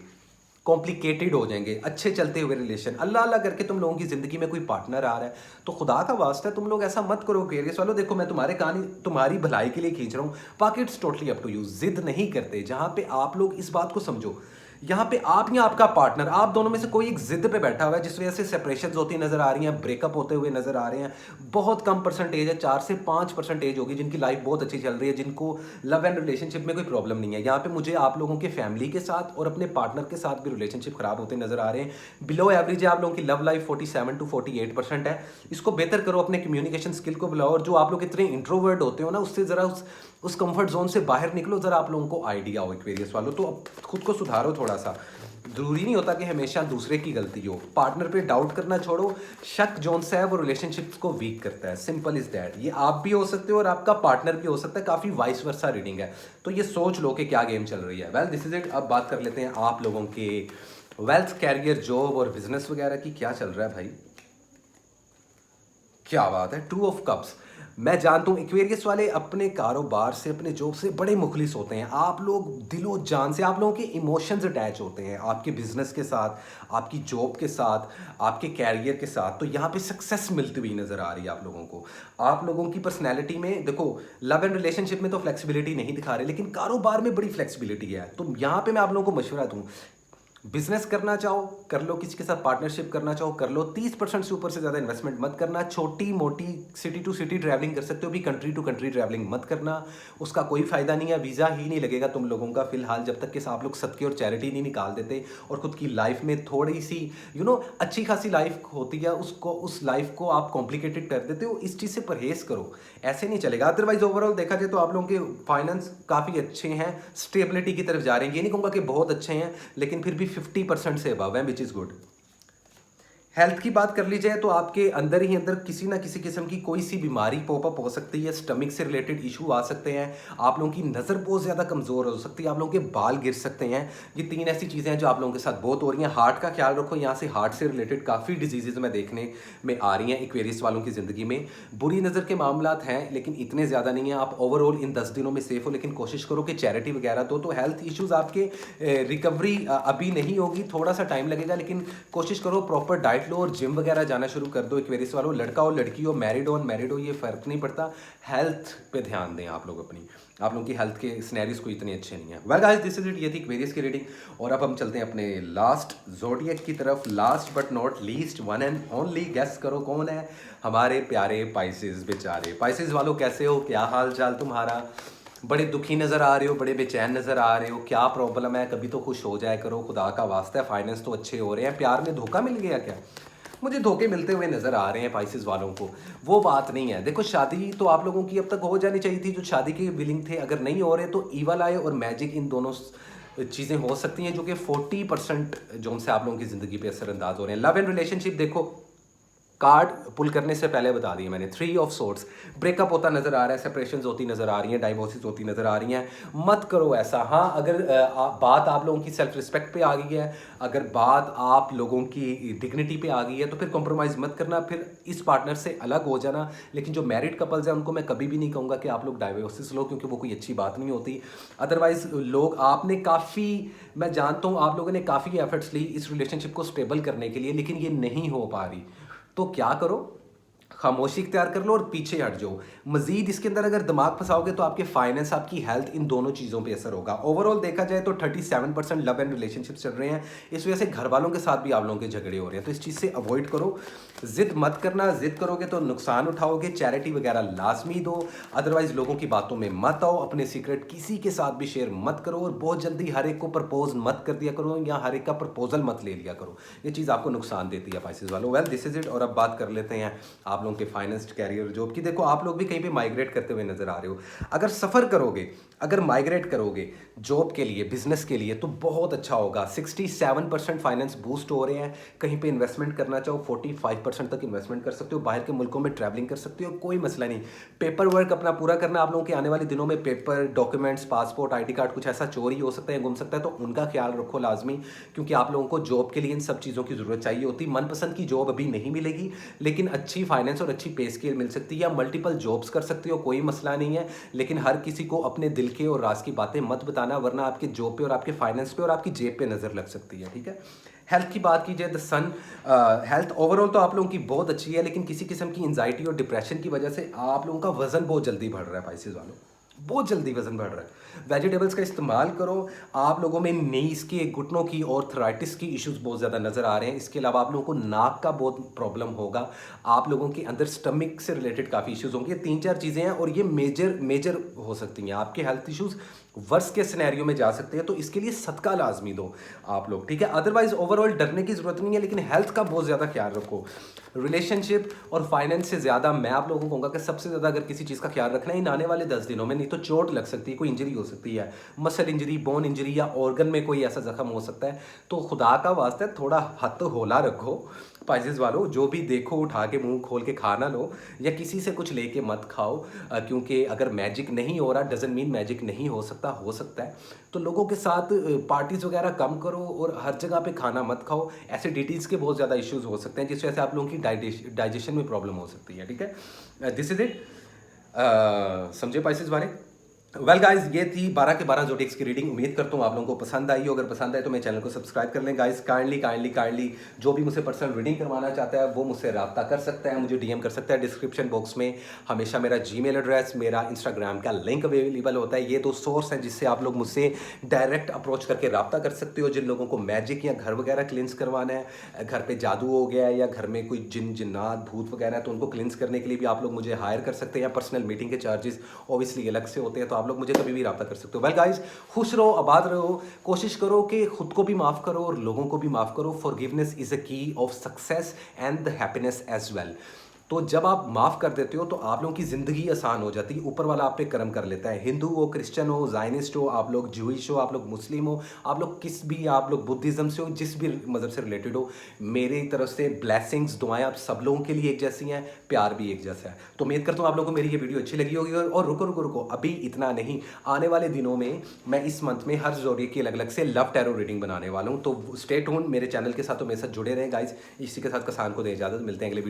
कॉम्प्लिकेटेड हो जाएंगे। अच्छे चलते हुए रिलेशन अल्लाह अल्लाह करके तुम लोगों की जिंदगी में कोई पार्टनर आ रहा है तो खुदा का वास्ता है तुम लोग ऐसा मत करो एक्वेरियस वालों। देखो मैं तुम्हारे कहानी तुम्हारी भलाई के लिए खींच रहा हूँ, बाकी it's totally up to you. जिद नहीं करते, जहां पे आप लोग इस बात को समझो, यहाँ पे आप या आपका पार्टनर, आप दोनों में से कोई एक जिद पे बैठा हुआ है जिस वजह से सेपरेशंस होती नजर आ रही हैं, ब्रेकअप होते हुए नजर आ रहे हैं। बहुत कम परसेंटेज है, 4 से 5% होगी जिनकी लाइफ बहुत अच्छी चल रही है, जिनको लव एंड रिलेशनशिप में कोई प्रॉब्लम नहीं है। यहाँ पे मुझे आप लोगों के फैमिली के साथ और अपने पार्टनर के साथ भी रिलेशनशिप खराब होते नजर आ रहे हैं। बिलो एवरेज है आप लोगों की लव लाइफ, 47 to 48% है। इसको बेहतर करो, अपने कम्युनिकेशन स्किल को बुलाओ, और जो आप लोग इतने इंट्रोवर्ट होते हो ना, उससे जरा उस कंफर्ट जोन से बाहर निकलो, जरा आप लोगों को आइडिया हो एक्वेरियस वालों। तो अब खुद को सुधारो थोड़ा सा, जरूरी नहीं होता कि हमेशा दूसरे की गलती हो। पार्टनर पे डाउट करना छोड़ो, शक जोन से है वो रिलेशनशिप्स को वीक करता है, सिंपल इज दैट। ये आप भी हो सकते हो और आपका पार्टनर भी हो सकता है, काफी वाइस वर्सा रीडिंग है, तो ये सोच लो कि क्या गेम चल रही है। Well this is it. अब बात कर लेते हैं आप लोगों के वेल्थ, कैरियर, जॉब और बिजनेस वगैरह की, क्या चल रहा है भाई, क्या बात है। 2 ऑफ कप्स, मैं जानता हूँ एक्वेरियस वाले अपने कारोबार से, अपने जॉब से बड़े मुखलिस होते हैं। आप लोग दिलो जान से, आप लोगों के इमोशंस अटैच होते हैं आपके बिजनेस के साथ, आपकी जॉब के साथ, आपके कैरियर के साथ। तो यहाँ पे सक्सेस मिलती हुई नजर आ रही है आप लोगों को। आप लोगों की पर्सनैलिटी में देखो, लव एंड रिलेशनशिप में तो फ्लेक्सिबिलिटी नहीं दिखा रहे, लेकिन कारोबार में बड़ी फ्लेक्सिबिलिटी है। तो यहाँ पे मैं आप लोगों को मशवरा दूँ, बिजनेस करना चाहो कर लो, किसी के साथ पार्टनरशिप करना चाहो कर लो, 30% से ऊपर से ज़्यादा इन्वेस्टमेंट मत करना। छोटी मोटी सिटी टू सिटी ट्रैवलिंग कर सकते हो भी, कंट्री टू कंट्री ट्रैवलिंग मत करना, उसका कोई फ़ायदा नहीं है। वीज़ा ही नहीं लगेगा तुम लोगों का फिलहाल, जब तक कि आप लोग सदके और चैरिटी नहीं निकाल देते और खुद की लाइफ में थोड़ी सी अच्छी खासी लाइफ होती है, उस लाइफ को आप कॉम्प्लिकेटेड कर देते हो। इस चीज़ से परहेज़ करो, ऐसे नहीं चलेगा। अदरवाइज ओवरऑल देखा जाए तो आप लोगों के फाइनेंस काफ़ी अच्छे हैं, स्टेबिलिटी की तरफ जा रहे हैं। ये नहीं कहूँगा कि बहुत अच्छे हैं, लेकिन फिर भी 50% से अबव है, विच इज़ गुड। हेल्थ की बात कर ली जाए तो आपके अंदर ही अंदर किसी ना किसी किस्म की कोई सी बीमारी पॉपअप हो सकती है, स्टमक से रिलेटेड इशू आ सकते हैं, आप लोगों की नज़र बहुत ज़्यादा कमज़ोर हो सकती है, आप लोगों के बाल गिर सकते हैं। ये 3 ऐसी चीज़ें हैं जो आप लोगों के साथ बहुत हो रही हैं। हार्ट का ख्याल रखो, यहाँ से हार्ट से रिलेटेड काफ़ी डिजीज़ में देखने में आ रही हैं एक्वेरियस वालों की ज़िंदगी में। बुरी नज़र के मामलात हैं लेकिन इतने ज़्यादा नहीं हैं। आप ओवरऑल इन 10 दिनों में सेफ हो, लेकिन कोशिश करो कि चैरिटी वगैरह दो। तो हेल्थ इश्यूज़ आपके रिकवरी अभी नहीं होगी, थोड़ा सा टाइम लगेगा, लेकिन कोशिश करो प्रॉपर डाइट लो और जिम वगैरह जाना शुरू कर दो। एक्वेरियस वालों, लड़का हो लड़की हो, मैरिड हो अनमैरिड हो, ये फ़र्क नहीं पड़ता। हेल्थ पे ध्यान दें आप लोग अपनी, आप लोगों की हेल्थ के सिनेरियोज को इतने अच्छे नहीं है। Well guys, this is it, ये थी एक्वेरियस की रीडिंग। और अब हम चलते हैं अपने लास्ट ज़ोडिएक की तरफ। Last but not least, one and only, guess करो कौन है? हमारे प्यारे पाइसेस बेचारे। पाइसेस वालों कैसे हो, क्या हाल चाल तुम्हारा? बड़े दुखी नज़र आ रहे हो, बड़े बेचैन नज़र आ रहे हो, क्या प्रॉब्लम है? कभी तो खुश हो जाया करो, खुदा का वास्ता है। फाइनेंस तो अच्छे हो रहे हैं, प्यार में धोखा मिल गया क्या? मुझे धोखे मिलते हुए नज़र आ रहे हैं पाइसेस वालों को। वो बात नहीं है। देखो, शादी तो आप लोगों की अब तक हो जानी चाहिए थी, जो शादी के विलिंग थे। अगर नहीं हो रहे तो ईवल आए और मैजिक, इन दोनों चीज़ें हो सकती हैं जो कि 40% जो उनसे आप लोगों की ज़िंदगी पे असरअंदाज हो रहे हैं। लव एंड रिलेशनशिप देखो, कार्ड पुल करने से पहले बता दिया मैंने, 3 ऑफ सोर्ट्स, ब्रेकअप होता नजर आ रहा है, सेपरेशंस होती नजर आ रही हैं, डाइवोर्सेस होती नजर आ रही हैं। मत करो ऐसा। हाँ, अगर बात आप लोगों की सेल्फ रिस्पेक्ट पे आ गई है, अगर बात आप लोगों की डिग्निटी पे आ गई है, तो फिर कॉम्प्रोमाइज़ मत करना, फिर इस पार्टनर से अलग हो जाना। लेकिन जो मैरिड कपल्स हैं उनको मैं कभी भी नहीं कहूँगा कि आप लोग डाइवोर्सेस लो, क्योंकि वो कोई अच्छी बात नहीं होती। अदरवाइज लोग, आपने काफ़ी, मैं जानता हूँ आप लोगों ने काफ़ी एफर्ट्स ली इस रिलेशनशिप को स्टेबल करने के लिए, लेकिन ये नहीं हो पा रही। तो क्या करो, खामोशी इख्तियार कर लो और पीछे हट जाओ। मजीद इसके अंदर अगर दिमाग फंसाओगे तो आपके फाइनेंस, आपकी हेल्थ, इन दोनों चीज़ों पे असर होगा। ओवरऑल देखा जाए तो 37% लव एंड रिलेशनशिप चल रहे हैं। इस वजह से घर वालों के साथ भी आप लोगों के झगड़े हो रहे हैं, तो इस चीज़ से अवॉइड करो। जिद मत करना, जिद करोगे तो नुकसान उठाओगे। चैरिटी वगैरह लाजमी दो, अदरवाइज लोगों की बातों में मत आओ। अपने सीक्रेट किसी के साथ भी शेयर मत करो, और बहुत जल्दी हर एक को प्रपोज मत कर दिया करो, या हर एक का प्रपोजल मत ले लिया करो। ये चीज़ आपको नुकसान देती है पाइसेस वालों। Well, this is it. और अब बात कर लेते हैं आप लोगों के फाइनेंस, कैरियर, जॉब की। देखो, आप लोग भी कहीं पे माइग्रेट करते हुए नजर आ रहे हो। अगर सफ़र करोगे, अगर माइग्रेट करोगे जॉब के लिए, बिजनेस के लिए, तो बहुत अच्छा होगा। 67% फाइनेंस बूस्ट हो रहे हैं। कहीं पे इन्वेस्टमेंट करना चाहो, 45% तक इन्वेस्टमेंट कर सकते हो। बाहर के मुल्कों में ट्रैवलिंग कर सकते हो, कोई मसला नहीं। पेपर वर्क अपना पूरा करना। आप लोगों के आने वाले दिनों में paper, documents, passport, ID card, कुछ ऐसा चोरी हो सकता है, गुम सकता है, तो उनका ख्याल रखो लाजमी, क्योंकि आप लोगों को जॉब के लिए इन सब चीज़ों की ज़रूरत चाहिए होती। मनपसंद की जॉब अभी नहीं मिलेगी, लेकिन अच्छी फाइनेंस और अच्छी पे स्केल मिल सकती है। या मल्टीपल जॉब्स कर सकते हो, कोई मसला नहीं है। लेकिन हर किसी को अपने दिल के और राज की बातें मत बताना, वरना आपके जॉब पे और आपके फाइनेंस पे और आपकी जेब पे नज़र लग सकती है। ठीक है। हेल्थ की बात की जाए, द सन, हेल्थ ओवरऑल तो आप लोगों की बहुत अच्छी है, लेकिन किसी किस्म की एंजाइटी और डिप्रेशन की वजह से आप लोगों का वजन बहुत जल्दी बढ़ रहा है। पाइसेस वालों, बहुत जल्दी वजन बढ़ रहा है। वेजिटेबल्स का इस्तेमाल करो। आप लोगों में नीज के, घुटनों की, ऑर्थराइटिस की इश्यूज बहुत ज़्यादा नज़र आ रहे हैं। इसके अलावा आप लोगों को नाक का बहुत प्रॉब्लम होगा। आप लोगों के अंदर स्टमक से रिलेटेड काफ़ी इश्यूज होंगे। 3-4 चीज़ें हैं, और ये मेजर मेजर हो सकती हैं। आपके हेल्थ इश्यूज वर्स के सिनेरियो में जा सकते हैं, तो इसके लिए सदका लाजमी दो आप लोग। ठीक है। अदरवाइज ओवरऑल डरने की ज़रूरत नहीं है, लेकिन हेल्थ का बहुत ज़्यादा ख्याल रखो। रिलेशनशिप और फाइनेंस से ज़्यादा मैं आप लोगों को कहूँगा कि सबसे ज़्यादा अगर किसी चीज़ का ख्याल रखना है इन आने वाले 10 दिनों में, नहीं तो चोट लग सकती है, कोई इंजरी हो सकती है, मसल इंजरी, बोन इंजरी, या ऑर्गन में कोई ऐसा जख्म हो सकता है। तो खुदा का वास्ता है थोड़ा हाथ होला रखो। पाइसेस वालों, जो भी देखो उठा के मुंह खोल के खा ना लो, या किसी से कुछ लेके मत खाओ, क्योंकि अगर मैजिक नहीं हो रहा डजंट मीन मैजिक नहीं हो सकता, हो सकता है। तो लोगों के साथ पार्टीज वगैरह कम करो, और हर जगह पे खाना मत खाओ। एसिडिटीज़ के बहुत ज़्यादा इश्यूज हो सकते हैं, जिस वजह से आप लोगों की डाइजेशन में प्रॉब्लम हो सकती है। ठीक है। This is it. समझे पाइसेस वाले? वेल गाइस, ये थी 12 के 12 ज़ोडिएक्स की रीडिंग। उम्मीद करता हूँ आप लोगों को पसंद आई हो। अगर पसंद आए तो मेरे चैनल को सब्सक्राइब कर लें गाइस। काइंडली जो भी मुझसे पर्सनल रीडिंग करवाना चाहता है वो मुझसे रब्ता कर सकता है, मुझे DM कर सकता है। डिस्क्रिप्शन बॉक्स में हमेशा मेरा जीमेल एड्रेस, मेरा इंस्टाग्राम का लिंक अवेलेबल होता है। ये 2 सोर्स हैं जिससे आप लोग मुझसे डायरेक्ट अप्रोच करके रब्ता कर सकते हो। जिन लोगों को मैजिक या घर वगैरह क्लिनस करवाना है, घर पर जादू हो गया है, या घर में कोई जिन जिन्नात भूत वगैरह है, तो उनको क्लिनस करने के लिए भी आप लोग मुझे हायर कर सकते हैं। या पर्सनल मीटिंग के चार्जेस ऑब्वियसली अलग से होते हैं, तो आप लोग मुझे कभी भी रब्ता कर सकते हो। वेल गाइस, खुश रहो, आबाद रहो। कोशिश करो कि खुद को भी माफ़ करो और लोगों को भी माफ़ करो। Forgiveness is a key of success and the happiness as well. तो जब आप माफ़ कर देते हो तो आप लोगों की ज़िंदगी आसान हो जाती है, ऊपर वाला आप पे करम कर लेता है। हिंदू हो, क्रिश्चियन हो, ज़ायनिस्ट हो, आप लोग ज्यूइश हो, आप लोग मुस्लिम हो, आप लोग किस भी, आप लोग बुद्धिज़्म से हो, जिस भी मज़हब से रिलेटेड हो, मेरी तरफ से ब्लेसिंग्स, दुआएं आप सब लोगों के लिए एक जैसी हैं, प्यार भी एक जैसा है। तो उम्मीद करता हूँ आप लोगों को मेरी ये वीडियो अच्छी लगी होगी। और रुको रुको रुको, अभी इतना नहीं, आने वाले दिनों में मैं इस मंथ में हर ज़ोडिएक की अलग अलग से लव टैरो रीडिंग बनाने वाला हूँ। तो स्टे ट्यून मेरे चैनल के साथ, तो मेरे साथ जुड़े रहें गाइज। इसी के साथ कसान को दें इजाज़त, मिलते हैं अगले वीडियो।